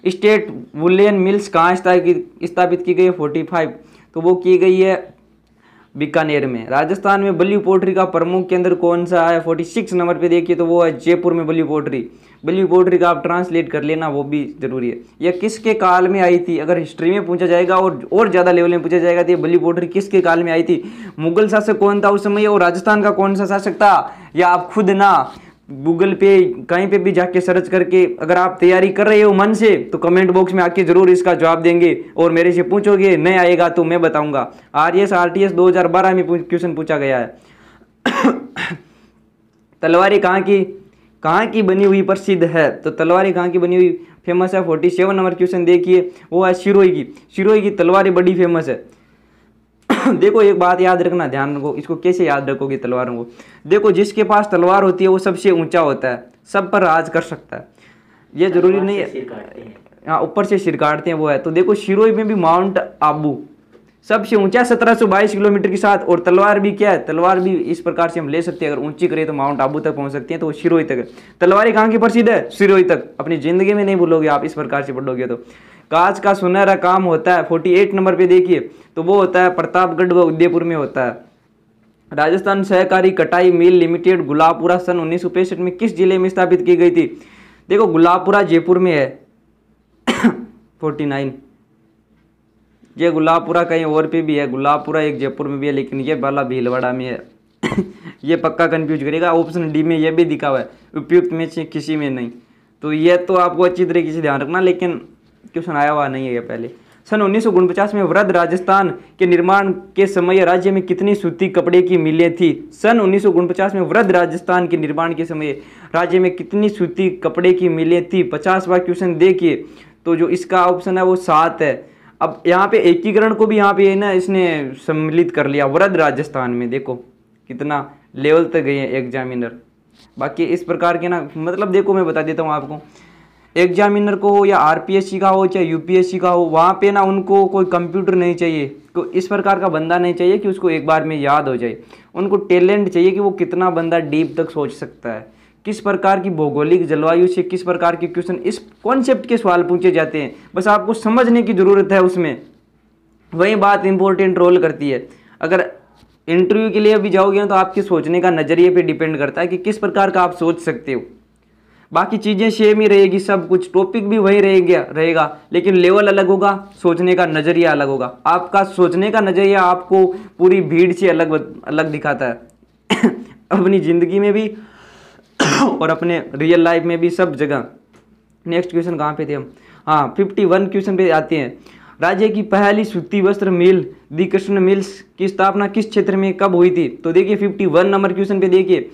स्टेट वुलियन मिल्स कहाँ स्थापित की गई है? 45, तो वो की गई है बीकानेर में। राजस्थान में बल्ली पोट्री का प्रमुख केंद्र कौन सा है? 46 नंबर पे देखिए, तो वो है जयपुर में बल्ली पोट्री का आप ट्रांसलेट कर लेना, वो भी जरूरी है। यह किसके काल में आई थी? अगर हिस्ट्री में पूछा जाएगा और ज्यादा लेवल में पूछा जाएगा तो ये बल्ली पोट्री किसके काल में आई थी? मुगल शासक कौन था उस समय, और राजस्थान का कौन सा शासक था? या आप खुद ना गूगल पे कहीं पे भी जाके सर्च करके, अगर आप तैयारी कर रहे हो मन से, तो कमेंट बॉक्स में आके जरूर इसका जवाब देंगे, और मेरे से पूछोगे, नहीं आएगा तो मैं बताऊंगा। RTS 2012 में क्वेश्चन पूछा गया है। तलवारी कहाँ की बनी हुई प्रसिद्ध है? तो तलवारी कहाँ की बनी हुई फेमस है? 47 नंबर क्वेश्चन देखिए, वो है सिरोही की तलवारी बड़ी फेमस है। देखो एक बात याद रखना, ध्यान रखो, इसको कैसे याद रखोगे तलवारों को? देखो जिसके पास तलवार होती है वो सबसे ऊंचा होता है, सब पर राज कर सकता है, ये जरूरी नहीं है। हाँ, ऊपर से सिर काटते हैं वो है। तो देखो सिरोही में भी माउंट आबू सबसे ऊंचा 1722 किलोमीटर के साथ, और तलवार भी क्या है? तलवार भी इस प्रकार से हम ले सकते हैं, अगर ऊंची करें तो माउंट आबू तक पहुंच सकते हैं, तो वो सिरोही तक है। तलवारी कहाँ की प्रसिद्ध है? सिरोही तक। अपनी जिंदगी में नहीं भूलोगे आप, इस प्रकार से पढ़ोगे तो। कांच का सुनहरा काम होता है, 48 नंबर पे देखिए, तो वो होता है प्रतापगढ़ व उदयपुर में होता है। राजस्थान सहकारी कटाई मिल लिमिटेड गुलाबपुरा सन 1965 में किस जिले में स्थापित की गई थी? देखो गुलाबपुरा जयपुर में है। 49, ये गुलाबपुरा कहीं और पे भी है, गुलाबपुरा एक जयपुर में भी है, लेकिन ये वाला भीलवाड़ा में है। ये पक्का कंफ्यूज करेगा। ऑप्शन डी में ये भी दिखा हुआ है, उपयुक्त में से किसी में नहीं। तो ये तो आपको अच्छी तरीके से ध्यान रखना, लेकिन क्वेश्चन आया हुआ नहीं है ये पहले। सन 1949 में वृद्ध राजस्थान के निर्माण के समय राज्य में कितनी सूती कपड़े की मिलें थी? सन 1949 में वृद्ध राजस्थान के निर्माण के समय राज्य में कितनी सूती कपड़े की मिलें थी? 50वां क्वेश्चन देखिए, तो जो इसका ऑप्शन है वो 7 है। अब यहाँ पे एकीकरण को भी यहाँ पे ना इसने सम्मिलित कर लिया वृद्ध राजस्थान में। देखो कितना लेवल तक गए हैं एग्जामिनर। बाकी इस प्रकार के ना, मतलब देखो मैं बता देता हूँ आपको, एग्जामिनर को हो या आरपीएससी का हो चाहे यूपीएससी का हो, वहाँ पे ना उनको कोई कंप्यूटर नहीं चाहिए, तो इस प्रकार का बंदा नहीं चाहिए कि उसको एक बार में याद हो जाए। उनको टैलेंट चाहिए कि वो कितना बंदा डीप तक सोच सकता है, किस प्रकार की भौगोलिक जलवायु से किस प्रकार के क्वेश्चन, इस कॉन्सेप्ट के सवाल पूछे जाते हैं, बस आपको समझने की ज़रूरत है उसमें, वही बात इंपॉर्टेंट रोल करती है। अगर इंटरव्यू के लिए भी जाओगे ना तो आपके सोचने का नज़रिए पे डिपेंड करता है कि किस प्रकार का आप सोच सकते हो। बाकी चीज़ें सेम ही रहेगी, सब कुछ टॉपिक भी वही रहेगा लेकिन लेवल अलग होगा, सोचने का नज़रिया अलग होगा। आपका सोचने का नज़रिया आपको पूरी भीड़ से अलग अलग दिखाता है अपनी ज़िंदगी में भी और अपने रियल लाइफ में भी, सब जगह। नेक्स्ट क्वेश्चन कहाँ पे थे हम? हाँ, 51 क्वेश्चन पे आते हैं। राज्य की पहली सूती वस्त्र मिल दी कृष्ण मिल्स की स्थापना किस क्षेत्र में कब हुई थी? तो देखिए 51 नंबर क्वेश्चन पे देखिए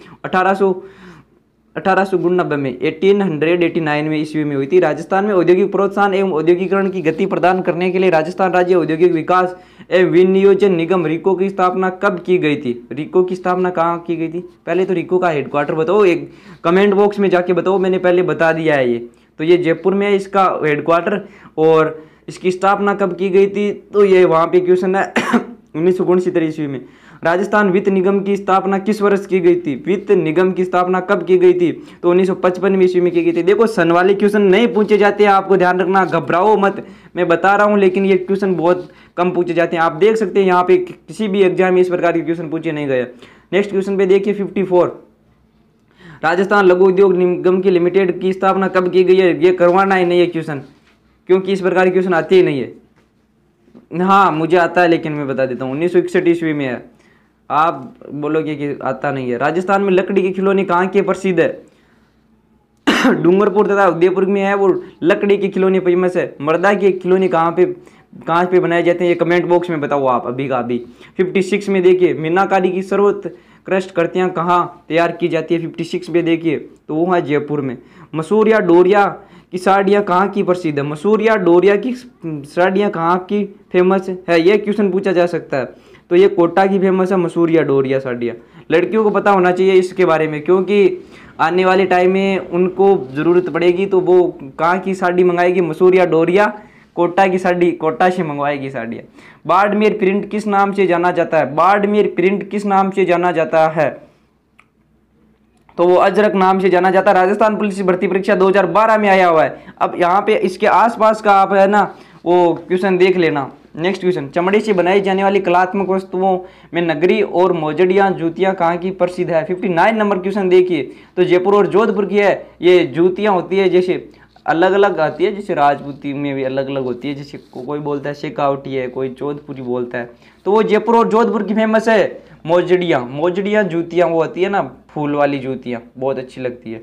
1899 में 1889 में ईस्वी में हुई थी। राजस्थान में औद्योगिक प्रोत्साहन एवं औद्योगिकरण की गति प्रदान करने के लिए राजस्थान राज्य औद्योगिक विकास एवं विनियोजन निगम रिको की स्थापना कब की गई थी? रिको की स्थापना कहाँ की गई थी? पहले तो रिको का हेडक्वार्टर बताओ, एक कमेंट बॉक्स में जाके बताओ, मैंने पहले बता दिया है। ये तो ये जयपुर में है इसका हेडक्वार्टर, और इसकी स्थापना कब की गई थी? तो ये वहाँ पे क्वेश्चन है 1969 ईस्वी में। राजस्थान वित्त निगम की स्थापना किस वर्ष की गई थी? वित्त निगम की स्थापना कब की गई थी? तो 1955 ईस्वी में की गई थी। देखो सन वाले क्वेश्चन नहीं पूछे जाते हैं, आपको ध्यान रखना, घबराओ मत, मैं बता रहा हूँ, लेकिन ये क्वेश्चन बहुत कम पूछे जाते हैं। आप देख सकते हैं यहाँ पे किसी भी एग्जाम में इस प्रकार के क्वेश्चन पूछे नहीं गए। नेक्स्ट क्वेश्चन पे देखिए 54, राजस्थान लघु उद्योग निगम की लिमिटेड की स्थापना कब की गई है? ये करवाना ही नहीं है क्वेश्चन, क्योंकि इस प्रकार के क्वेश्चन आते ही नहीं है। हाँ मुझे आता है, लेकिन मैं बता देता हूँ 1961 ईस्वी में है। आप बोलोगे कि आता नहीं है। राजस्थान में लकड़ी के खिलौने कहाँ के प्रसिद्ध है? डूंगरपुर तथा उदयपुर में है वो लकड़ी के खिलौने फेमस है। मर्दा के खिलौने कहाँ पे बनाए जाते हैं? ये कमेंट बॉक्स में बताओ आप अभी का अभी। 56 में देखिए मीनाकारी की सर्वोत्कृष्ट कृतियाँ कहाँ तैयार की जाती है? 56 में देखिए तो वो है जयपुर में। मसूर या डोरिया की साड़ियाँ कहाँ की प्रसिद्ध है? मसूर या डोरिया की साड़ियाँ कहाँ की फेमस है? ये क्वेश्चन पूछा जा सकता है। तो ये कोटा की फेमस है मसूर या डोरिया साड़ियाँ। लड़कियों को पता होना चाहिए इसके बारे में, क्योंकि आने वाले टाइम में उनको ज़रूरत पड़ेगी, तो वो कहाँ की साड़ी मंगाएगी? मसूर या डोरिया, कोटा की साड़ी, कोटा से मंगवाएगी साड़ियाँ। बाड़मेर प्रिंट किस नाम से जाना जाता है? बाड़मेर प्रिंट किस नाम से जाना जाता है? तो वो अजरक नाम से जाना जाता है। राजस्थान पुलिस भर्ती परीक्षा 2012 में आया हुआ है। अब यहाँ पे इसके आसपास का आप है ना वो क्वेश्चन देख लेना। नेक्स्ट क्वेश्चन, चमड़े से बनाई जाने वाली कलात्मक वस्तुओं में नगरी और मोजड़ियाँ जूतियाँ कहाँ की प्रसिद्ध है? 59 नंबर क्वेश्चन देखिए तो जयपुर और जोधपुर की है। ये जूतियाँ होती है जैसे अलग अलग आती है, जैसे राजपूती में भी अलग अलग होती है, जैसे कोई बोलता है शेखावटी है, कोई जोधपुरी बोलता है, तो वो जयपुर और जोधपुर की फेमस है। मोजड़ियाँ जूतियाँ वो होती है ना फूल वाली जूतियाँ, बहुत अच्छी लगती है।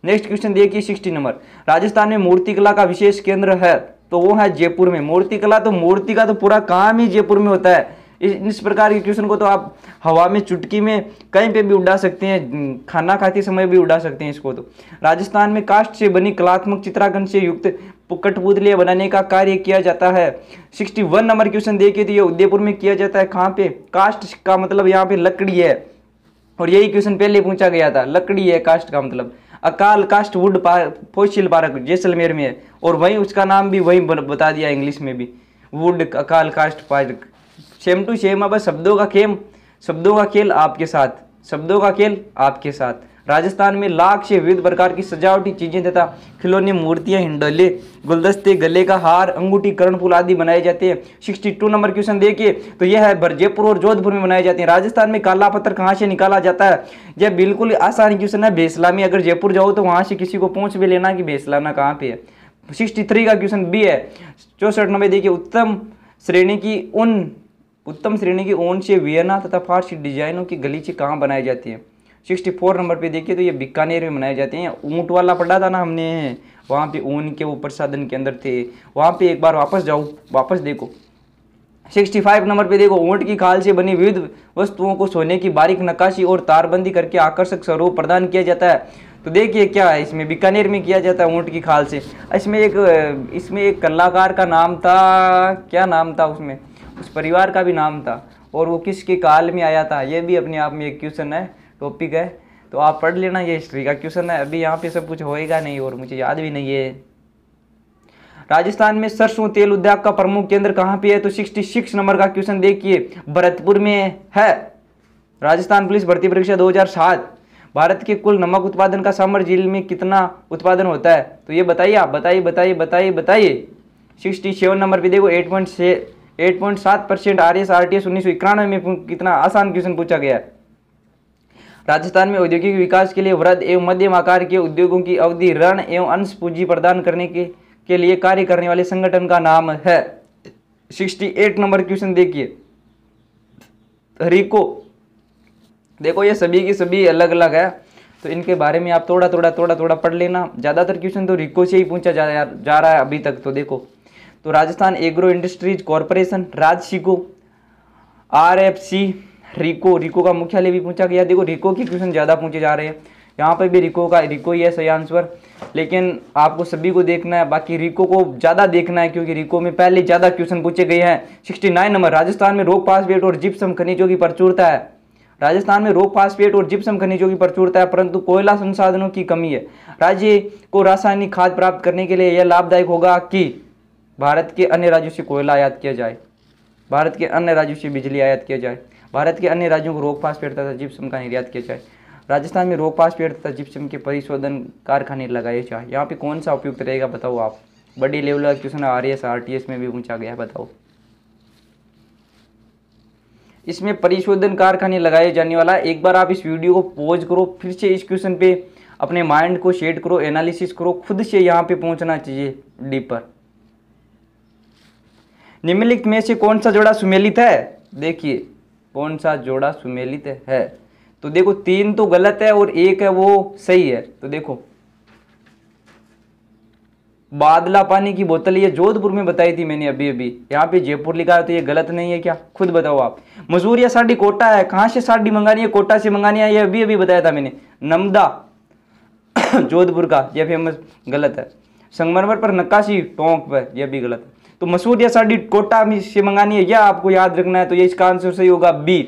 नेक्स्ट क्वेश्चन देखिए 60 नंबर, राजस्थान में मूर्तिकला का विशेष केंद्र है, तो वो है जयपुर में। मूर्तिकला तो मूर्ति का तो पूरा काम ही जयपुर में होता है। इस प्रकार के क्वेश्चन को तो आप हवा में चुटकी में कहीं पे भी उड़ा सकते हैं, खाना खाते समय भी उड़ा सकते हैं इसको। तो राजस्थान में काष्ठ से बनी कलात्मक चित्रांकन से युक्त कठपुतलियां बनाने का कार्य किया जाता है। 61 नंबर क्वेश्चन देखिए तो ये उदयपुर में किया जाता है। कहाँ पे? काष्ठ का मतलब यहाँ पे लकड़ी है, और यही क्वेश्चन पहले पूछा गया था, लकड़ी है काष्ठ का मतलब। अकाल काष्ठ वुड फॉसिल पार्क जैसलमेर में है, और वहीं उसका नाम भी वहीं बता दिया इंग्लिश में भी, वुड अकाल काष्ठ पार्क। Same to same. अब शब्दों का खेल आपके साथ, शब्दों का खेल आपके साथ। राजस्थान में लाख से विविध प्रकार की सजावटी चीजें तथा खिलौने, मूर्तियां, हिंडोले, गुलदस्ते, गले का हार, अंगूठी, कर्णफूल आदि बनाए जाते हैं। 62 नंबर क्वेश्चन देखिए तो यह है जयपुर और जोधपुर में बनाए जाते हैं। राजस्थान में काला पत्थर कहाँ से निकाला जाता है? यह बिल्कुल आसान क्वेश्चन है। भेसला में अगर जयपुर जाओ तो वहां से किसी को पूछ भी लेना कि भेसलाना कहाँ पे है। 63 का क्वेश्चन बी है। 64 नंबर देखिए, उत्तम श्रेणी की ऊन से वियना तथा फारसी डिजाइनों की गलीचे कहाँ बनाई जाती है? 64 नंबर पे देखिए तो ये बीकानेर में बनाए जाते हैं। ऊँट वाला पढ़ा था ना हमने, वहाँ पे ऊन के वो प्रसाधन के अंदर थे, वहाँ पे एक बार वापस जाओ, वापस देखो। 65 नंबर पे देखो, ऊँट की खाल से बनी विविध वस्तुओं को सोने की बारीक नक्काशी और तारबंदी करके आकर्षक स्वरूप प्रदान किया जाता है। तो देखिए क्या है इसमें, बीकानेर में किया जाता है ऊँट की खाल से। इसमें एक कलाकार का नाम था, क्या नाम था उसमें, उस परिवार का भी नाम था, और वो किसके काल में आया था, ये भी अपने आप में एक क्वेश्चन है, टॉपिक है, तो आप पढ़ लेना। ये हिस्ट्री का क्वेश्चन है। अभी यहाँ पे सब कुछ होएगा नहीं और मुझे याद भी नहीं है। राजस्थान में सरसों तेल उद्योग का प्रमुख केंद्र कहाँ पे है? तो 66 नंबर का क्वेश्चन देखिए, भरतपुर में है। राजस्थान पुलिस भर्ती परीक्षा 2007, भारत के कुल नमक उत्पादन का सामर जिले में कितना उत्पादन होता है? तो ये बताइए आप, बताइए। 67 नंबर पे देखो, 8.7% RS RTS 1991 में कितना आसान क्वेश्चन पूछा गया है। राजस्थान में औद्योगिक विकास के लिए वृहद एवं मध्यम आकार के उद्योगों की अवधि ऋण एवं अंश पूंजी प्रदान करने के लिए कार्य करने वाले संगठन का नाम है। 68 नंबर क्वेश्चन देखिए, रिको। देखो ये सभी की सभी अलग अलग है, तो इनके बारे में आप थोड़ा थोड़ा पढ़ लेना। ज़्यादातर क्वेश्चन तो रिको से ही पूछा जा रहा है अभी तक। तो देखो, तो Rajasthan agro industries corporation, Rajsico, RFC, RIICO का मुख्यालय भी पूछा गया। देखो रिको के क्वेश्चन ज़्यादा पूछे जा रहे हैं, यहाँ पे भी रिको ही है सही आंसर, लेकिन आपको सभी को देखना है, बाकी रिको को ज़्यादा देखना है क्योंकि रिको में पहले ज़्यादा क्वेश्चन पूछे गए हैं। 69 नंबर, राजस्थान में रॉक फास्फेट और जिप्सम खनिजों की प्रचुरता है। राजस्थान में रॉक फास्फेट और जिप्सम खनिजों की प्रचुरता है, परंतु कोयला संसाधनों की कमी है। राज्य को रासायनिक खाद प्राप्त करने के लिए यह लाभदायक होगा कि भारत के अन्य राज्यों से कोयला आयात किया जाए, भारत के अन्य राज्यों से बिजली आयात किया जाए, भारत के अन्य राज्यों को रॉक फास्फेट तथा जिप्सम का निर्यात किया जाए, राजस्थान में रॉक फास्फेट तथा जिप्सम के परिशोधन कारखाने लगाए जाए। यहाँ पे कौन सा उपयुक्त रहेगा बताओ आप। बड़ी लेवल का क्वेश्चन RS RTS में भी पूछा गया है, बताओ। इसमें परिशोधन कारखाने लगाए जाने वाला, एक बार आप इस वीडियो को पॉज करो, फिर से इस क्वेश्चन पे अपने माइंड को सेट करो, एनालिसिस करो, खुद से यहाँ पे पहुंचना चाहिए डीपर। निम्नलिखित में से कौन सा जोड़ा सुमेलित है? देखिए कौन सा जोड़ा सुमेलित है, तो देखो 3 तो गलत है और 1 है वो सही है। तो देखो बादला पानी की बोतल, ये जोधपुर में बताई थी मैंने अभी, यहाँ पे जयपुर लिखा है, तो ये गलत नहीं है क्या? खुद बताओ आप। मसूर या साड़ी कोटा है, कहाँ से साड़ी मंगानी है? कोटा से मंगानी है, ये अभी बताया था मैंने। नमदा जोधपुर का, ये फेमस, गलत है। संगमरमर पर नक्काशी टोंक पर, यह भी गलत है। तो मसूर या साड़ी कोटा से मंगानी है, यह आपको याद रखना है, तो ये इसका आंसर सही होगा B।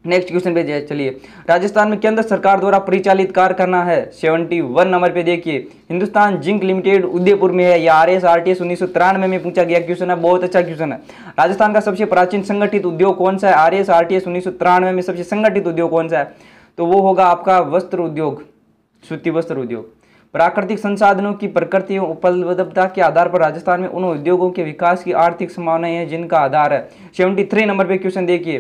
नेक्स्ट क्वेश्चन पे चलिए, राजस्थान में केंद्र सरकार द्वारा परिचालित कारखाना है। 71 नंबर पे देखिए, हिंदुस्तान जिंक लिमिटेड उदयपुर में है। यह RS RTS 1993 में पूछा गया क्वेश्चन है, बहुत अच्छा क्वेश्चन है। राजस्थान का सबसे प्राचीन संगठित उद्योग कौन सा है? RS RTS 1993 में सबसे संगठित उद्योग कौन सा है? तो वो होगा आपका वस्त्र उद्योग, सूती वस्त्र उद्योग। प्राकृतिक संसाधनों की प्रकृति एवं उपलब्धता के आधार पर राजस्थान में उन उद्योगों के विकास की आर्थिक संभावनाएं हैं जिनका आधार है। 73 नंबर पे क्वेश्चन देखिए,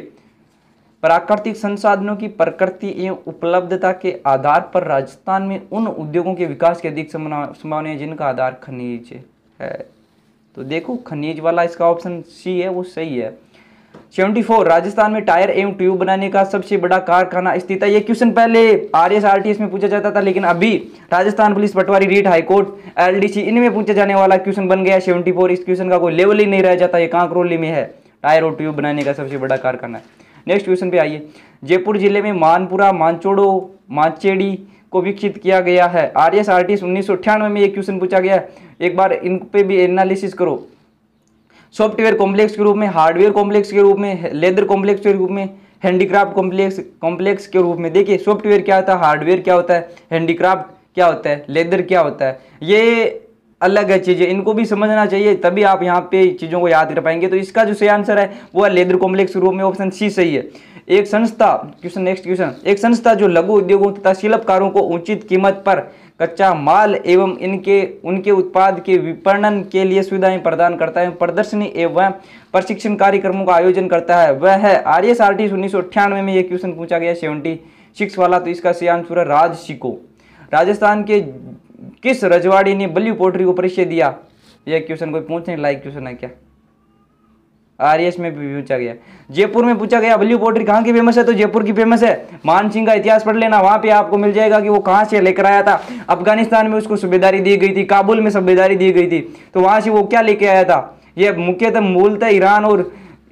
प्राकृतिक संसाधनों की प्रकृति एवं उपलब्धता के आधार पर राजस्थान में उन उद्योगों के विकास की अधिक संभावनाएं हैं जिनका आधार खनिज है। तो देखो खनिज वाला इसका ऑप्शन C है, वो सही है। 74, राजस्थान में टायर एवं ट्यूब बनाने का सबसे बड़ा कारखाना स्थित है। ये क्वेश्चन पहले RS RTS में पूछा जाता था, लेकिन अभी राजस्थान पुलिस, पटवारी, रीट, हाईकोर्ट, LDC इनमें पूछा जाने वाला क्वेश्चन बन गया 74। इस क्वेश्चन का कोई लेवल ही नहीं रह जाता, ये कांकरोली में है, टायर और ट्यूब बनाने का सबसे बड़ा कारखाना है। नेक्स्ट क्वेश्चन पे आइए, जयपुर जिले में मानपुरा मांचोड़ो मांचेड़ी को विकसित किया गया है। RS RTS 1998 में एक क्वेश्चन पूछा गया है, एक बार इन पे भी एनालिसिस करो। सॉफ्टवेयर कॉम्प्लेक्स के रूप में, हार्डवेयर कॉम्प्लेक्स के रूप में, लेदर कॉम्प्लेक्स के रूप में, हैंडीक्राफ्ट कॉम्प्लेक्स के रूप में। देखिए सॉफ्टवेयर क्या होता है, हार्डवेयर क्या होता है, हैंडीक्राफ्ट क्या होता है, लेदर क्या होता है, ये अलग है चीज़ें, इनको भी समझना चाहिए, तभी आप यहाँ पे चीज़ों को याद कर पाएंगे। तो इसका जो सही आंसर है वो है लेदर कॉम्प्लेक्स के रूप में, ऑप्शन C सही है। एक संस्था, क्वेश्चन नेक्स्ट क्वेश्चन, एक संस्था जो लघु उद्योगों तथा शिल्पकारों को उचित कीमत पर कच्चा माल एवं उनके उत्पाद के विपणन के लिए सुविधाएं प्रदान करता है, प्रदर्शनी एवं प्रशिक्षण कार्यक्रमों का आयोजन करता है, वह है RS RTS 1998 में ये क्वेश्चन पूछा गया 76 वाला। तो इसका सही आंसर है राजसिको। राजस्थान के किस रजवाड़ी ने बल्लू पोट्री को परिचय दिया? यह क्वेश्चन कोई पूछने लायक क्वेश्चन है क्या? RS में भी पूछा गया, जयपुर में पूछा गया। बल्लू पोट्री कहाँ की फेमस है? तो जयपुर की फेमस है। मान सिंह का इतिहास पढ़ लेना, वहां पे आपको मिल जाएगा कि वो कहाँ से लेकर आया था। अफगानिस्तान में उसको सूबेदारी दी गई थी, काबुल में सूबेदारी दी गई थी, तो वहां से वो क्या लेके आया था? ये मुख्यतः मूलतः ईरान और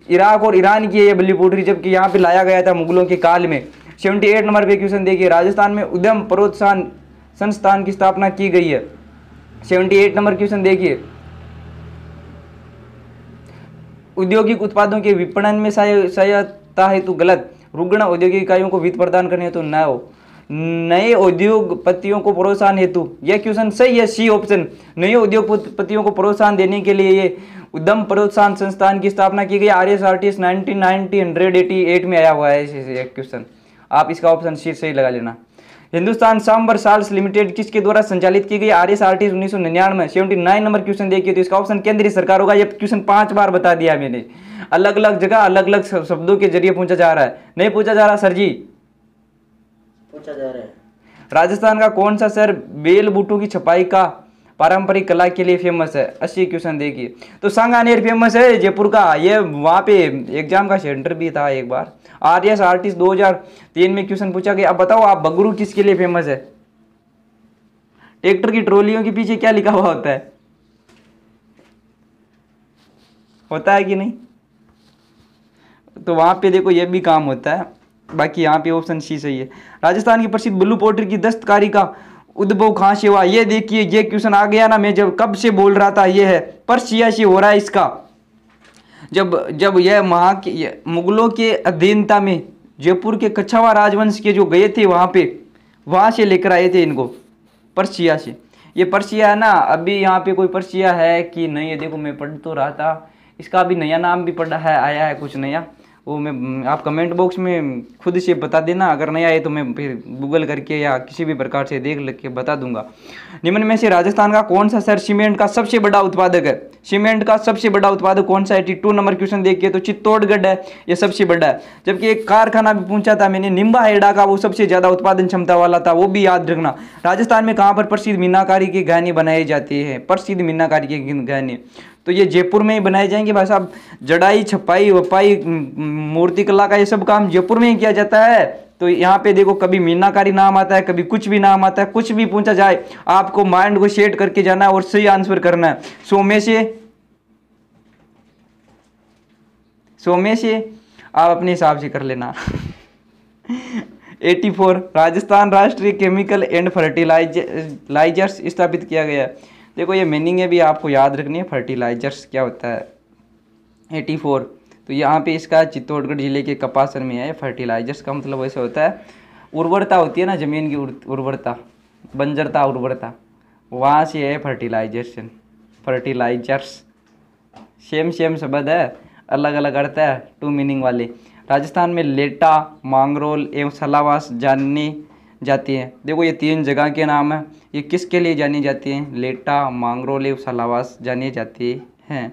इराक और ईरान की है ये बल्लू पोट्री, जबकि यहाँ पे लाया गया था मुगलों के काल में। 78 नंबर पे क्वेश्चन देखिए, राजस्थान में उद्यम प्रोत्साहन संस्थान की स्थापना की गई है। 78 नंबर क्वेश्चन देखिए, औद्योगिक उत्पादों के विपणन में सहायता है तो गलत, रुग्ण औद्योगिक इकाइयों को वित्त प्रदान करने हेतु नए उद्योगपतियों को प्रोत्साहन हेतु, यह क्वेश्चन सही है, C ऑप्शन। नए उद्योगपतियों को प्रोत्साहन देने के लिए ये उद्यम प्रोत्साहन संस्थान की स्थापना की गई। RS RTS 1988 में आया हुआ है क्वेश्चन, आप इसका ऑप्शन C सही लगा लेना। हिंदुस्तान सांबर साल्स लिमिटेड किसके द्वारा संचालित की गई? RS RTS 1999। 79 नंबर क्वेश्चन देखिए, तो इसका ऑप्शन केंद्रीय सरकार होगा। ये क्वेश्चन 5 बार बता दिया मैंने, अलग अलग जगह अलग अलग शब्दों के जरिए पूछा जा रहा है, नहीं पूछा जा रहा सर जी।
पूछा जा रहा है।
राजस्थान का कौन सा शहर बेल बूटों की छपाई का पारंपरिक कला के लिए फेमस है? 80 क्वेश्चन देखिए। तो सांगानेर फेमस है जयपुर का, ये वहाँ पे एग्जाम का सेंटर भी था एक बार। आरएस आर्टिस्ट 2003 में क्वेश्चन पूछा गया। अब बताओ आप, बगरू किसके लिए फेमस है? ट्रैक्टर की ट्रॉलियों के पीछे क्या लिखा हुआ होता है? होता है कि नहीं? तो वहां पे देखो ये भी काम होता है। बाकी यहाँ पे ऑप्शन सी सही है। राजस्थान की प्रसिद्ध ब्लू पोट्री की दस्तकारी का उद्भव कहाँ से हुआ? ये देखिए, ये क्वेश्चन आ गया ना, मैं जब कब से बोल रहा था, ये है पर्सिया से हो रहा है इसका। जब जब यह मुगलों के अधीनता में जयपुर के कछावा राजवंश के जो गए थे वहाँ पे, वहाँ से लेकर आए थे इनको, पर्सिया से। ये पर्सिया है ना, अभी यहाँ पे कोई पर्सिया है कि नहीं है? देखो मैं पढ़ तो रहा था, इसका अभी नया नाम भी पढ़ा है, आया है कुछ नया, वो मैं आप कमेंट बॉक्स में खुद से बता देना। अगर नहीं आए तो मैं फिर गूगल करके या किसी भी प्रकार से देख के बता दूंगा। निम्न में से राजस्थान का कौन सा शहर सीमेंट का सबसे बड़ा उत्पादक है? सीमेंट का सबसे बड़ा उत्पादक कौन सा है? 82 नंबर क्वेश्चन देखिए तो चित्तौड़गढ़ है, ये सबसे बड़ा है। जबकि एक कारखाना भी पूछा था मैंने, निम्बा हेड़ा का, वो सबसे ज्यादा उत्पादन क्षमता वाला था, वो भी याद रखना। राजस्थान में कहाँ पर प्रसिद्ध मीनाकारी के गहने बनाए जाते हैं? प्रसिद्ध मीनाकारी के गहने तो ये जयपुर में ही बनाए जाएंगे भाई साहब। जड़ाई, छपाई, वपाई, मूर्ति कला का ये सब काम जयपुर में ही किया जाता है। तो यहाँ पे देखो, कभी मीनाकारी नाम आता है, कभी कुछ भी नाम आता है, कुछ भी पूछा जाए आपको माइंड को सेट करके जाना है और सही आंसर करना है। सो में से आप अपने हिसाब से कर लेना। 84 राजस्थान राष्ट्रीय केमिकल एंड फर्टिलाइजर्स स्थापित किया गया। देखो ये मीनिंग है भी आपको याद रखनी है, फर्टिलाइजर्स क्या होता है। 84 तो यहाँ पे इसका चित्तौड़गढ़ जिले के कपासन में है। फर्टिलाइजर्स का मतलब वैसे होता है, उर्वरता होती है ना, जमीन की उर्वरता, बंजरता, उर्वरता, वहाँ से है फर्टिलाइजेशन, फर्टिलाइजर्स। सेम शब्द है, अलग अलग अर्थ है, 2 मीनिंग वाले। राजस्थान में लेटा, मांगरोल एवं सलावास जानी जाती हैं। देखो ये 3 जगह के नाम है, ये किसके लिए जानी जाती हैं? लेटा, मांगरोल एवं सलावास जानी जाती हैं।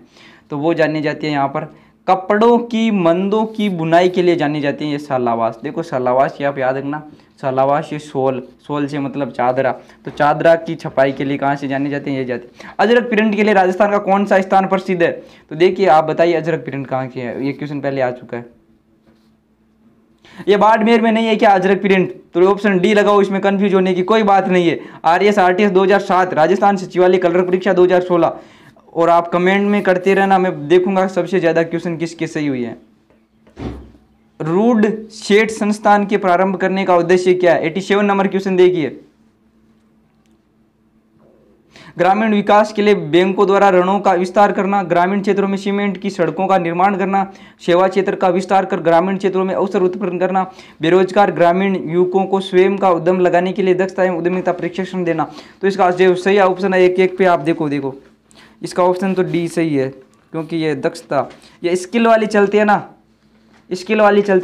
तो वो जानी जाती है यहाँ पर कपड़ों की, मंदों की बुनाई के लिए जानी जाती है ये सलावास। देखो सलावास ये आप याद रखना, सलावास ये सोल से मतलब चादरा, तो चादरा की छपाई के लिए कहाँ से जानी जाती है? ये जाती है। अजरक प्रिंट के लिए राजस्थान का कौन सा स्थान प्रसिद्ध है? तो देखिए आप बताइए अजरक प्रिंट कहाँ की है? ये क्वेश्चन पहले आ चुका है। ये बाड़मेर में नहीं है क्या अजरक प्रिंट? तो ऑप्शन डी लगाओ, इसमें कंफ्यूज होने की कोई बात नहीं है। आरएस आरटीएस 2007, राजस्थान सचिवालय कलर परीक्षा 2016। और आप कमेंट में करते रहना, मैं देखूंगा सबसे ज्यादा क्वेश्चन किसके सही हुई है। रूड शेठ संस्थान के प्रारंभ करने का उद्देश्य क्या है? 87 नंबर क्वेश्चन देखिए। ग्रामीण विकास के लिए बैंकों द्वारा ऋणों का विस्तार करना, ग्रामीण क्षेत्रों में सीमेंट की सड़कों का निर्माण करना, सेवा क्षेत्र का विस्तार कर ग्रामीण क्षेत्रों में अवसर उत्पन्न करना, बेरोजगार ग्रामीण युवकों को स्वयं का उद्यम लगाने के लिए दक्षता एवं उद्यमिता प्रशिक्षण देना। तो इसका जो सही ऑप्शन है, एक पे आप देखो इसका ऑप्शन तो डी सही है, क्योंकि ये दक्षता, ये स्किल वाली चलती है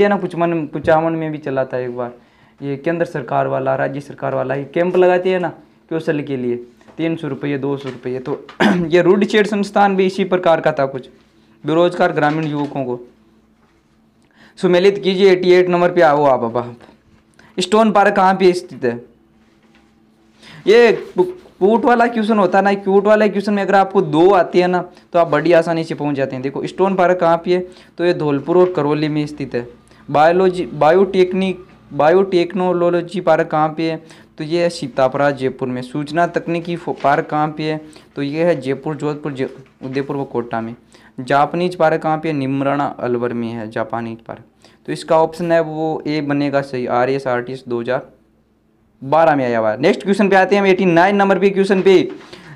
ना, कुचामन में भी चला था एक बार, ये केंद्र सरकार वाला, राज्य सरकार वाला, ये कैंप लगाती है ना कौशल के लिए, 300 रुपये, 200 रुपये। तो ये रूडशेड संस्थान भी इसी प्रकार का था, कुछ बेरोजगार ग्रामीण युवकों को सुमेलित कीजिए। 88 नंबर पे आओ आप। स्टोन पार्क कहाँ पे स्थित है? ये क्यूट वाला क्वेश्चन होता है ना, क्यूट वाला क्वेश्चन में अगर आपको 2 आती है ना तो आप बड़ी आसानी से पहुंच जाते हैं। देखो स्टोन पार्क कहाँ पे है? तो ये धौलपुर और करौली में स्थित है। बायोटेक्नोलॉजी पार्क कहाँ पे है? तो ये है सीतापुरा जयपुर में। सूचना तकनीकी पार्क कहाँ पे है? तो ये है जयपुर, जोधपुर, उदयपुर व कोटा में। जापानीज पार्क कहाँ पे है? निमराना अलवर में है जापानीज पार्क। तो इसका ऑप्शन है वो ए बनेगा सही। आरएस आरटीएस 2012 में आया हुआ है। नेक्स्ट क्वेश्चन पे आते हैं हम 89 नंबर पे क्वेश्चन पे।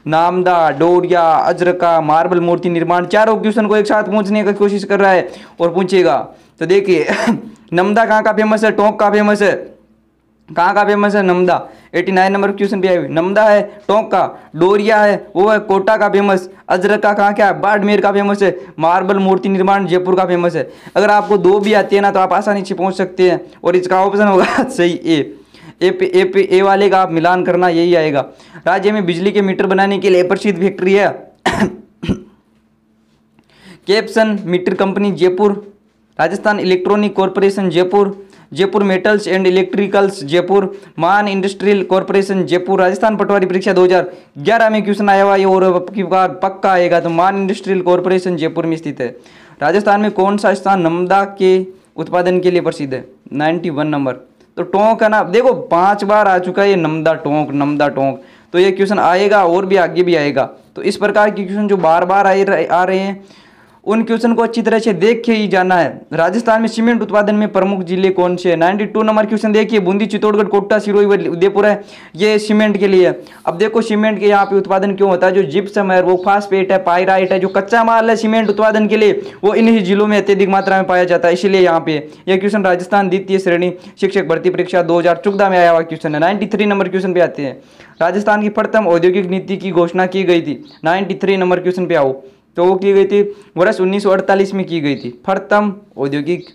नामदा, डोरिया, अजरका, मार्बल मूर्ति निर्माण, चारों क्वेश्चन को एक साथ पूछने की कोशिश कर रहा है और पूछेगा। तो देखिए नमदा कहाँ का फेमस है? टोंक का फेमस है। कहाँ का फेमस है? नमदा। 89 नंबर क्वेश्चन पे आई हुई। नमदा है टोंक का, डोरिया है वो है कोटा का फेमस, अजरका कहाँ क्या है? बाड़मेर का फेमस है, मार्बल मूर्ति निर्माण जयपुर का फेमस है। अगर आपको 2 भी आती है ना तो आप आसानी से पहुंच सकते हैं और इसका ऑप्शन होगा सही ए वाले का आप मिलान करना, यही आएगा। राज्य में बिजली के मीटर बनाने के लिए प्रसिद्ध फैक्ट्री है Capstan meter company Jaipur, Rajasthan electronic corporation Jaipur, Jaipur metals and electricals Jaipur, Maan industrial corporation Jaipur. Rajasthan पटवारी परीक्षा 2011 में क्वेश्चन आया हुआ ये और अब की बार पक्का आएगा, तो मान इंडस्ट्रियल कॉरपोरेशन जयपुर में स्थित है। राजस्थान में कौन सा स्थान नमदा के उत्पादन के लिए प्रसिद्ध है? 91 नंबर। तो टोंक है ना, देखो 5 बार आ चुका है ये नमदा टोंक, नमदा टोंक, तो ये क्वेश्चन आएगा और भी आगे भी आएगा। तो इस प्रकार के क्वेश्चन जो बार बार आ रहे हैं उन क्वेश्चन को अच्छी तरह से देख के ही जाना है। राजस्थान में सीमेंट उत्पादन में प्रमुख जिले कौन से हैं? 92 नंबर क्वेश्चन देखिए, बूंदी, चित्तौड़गढ़, कोटा, सिरोही, उदयपुर है, ये सीमेंट के लिए है। अब देखो सीमेंट के यहाँ पे उत्पादन क्यों होता है? जो जिप्सम है, वो फास्फेट है, पायराइट है, जो कच्चा माल है सीमेंट उत्पादन के लिए वो इन्हीं जिलों में अत्यधिक मात्रा में पाया जाता है, इसलिए यहाँ पे यह क्वेश्चन राजस्थान द्वितीय श्रेणी शिक्षक भर्ती परीक्षा 2014 में आया हुआ क्वेश्चन है। 93 नंबर क्वेश्चन पे आते हैं। राजस्थान की प्रथम औद्योगिक नीति की घोषणा की गई थी। 93 नंबर क्वेश्चन पे आओ, तो वो की गई थी वर्ष 1948 में की गई थी। प्रथम औद्योगिक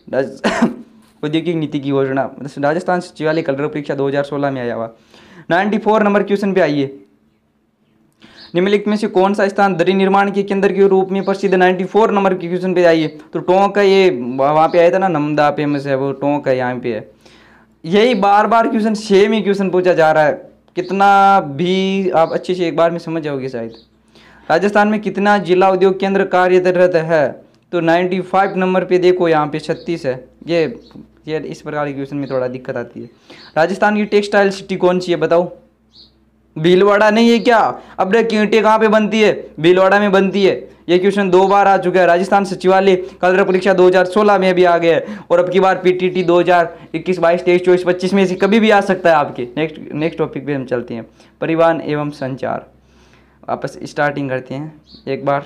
औद्योगिक नीति की घोषणा राजस्थान सचिवालय कलर परीक्षा 2016 में आया हुआ। 94 नंबर क्वेश्चन पे आइए, निम्नलिखित में से कौन सा स्थान दरी निर्माण के केंद्र के रूप में प्रसिद्ध? 94 नंबर के क्वेश्चन पे आइए, तो टोंक है, ये वहाँ पे आया था ना, नमदा फेमस है, वो टोंक है, यहाँ पे है। यही बार बार क्वेश्चन सेम ही क्वेश्चन पूछा जा रहा है, कितना भी आप अच्छे से एक बार में समझ जाओगे शायद। राजस्थान में कितना जिला उद्योग केंद्र कार्यरत है? तो 95 नंबर पे देखो, यहाँ पे 36 है। ये इस प्रकार के क्वेश्चन में थोड़ा दिक्कत आती है। राजस्थान की टेक्सटाइल सिटी कौन सी है बताओ? भीलवाड़ा नहीं है क्या? अब ईंटें कहाँ पे बनती है? भीलवाड़ा में बनती है। ये क्वेश्चन 2 बार आ चुका है। राजस्थान सचिवालय कलर परीक्षा 2016 में भी आ गया है, और अब की बार पीटीटी 2021, 22, 23, 24, 25 में से कभी भी आ सकता है आपके। नेक्स्ट टॉपिक पे हम चलते हैं, परिवहन एवं संचार। वापस स्टार्टिंग करते हैं एक बार।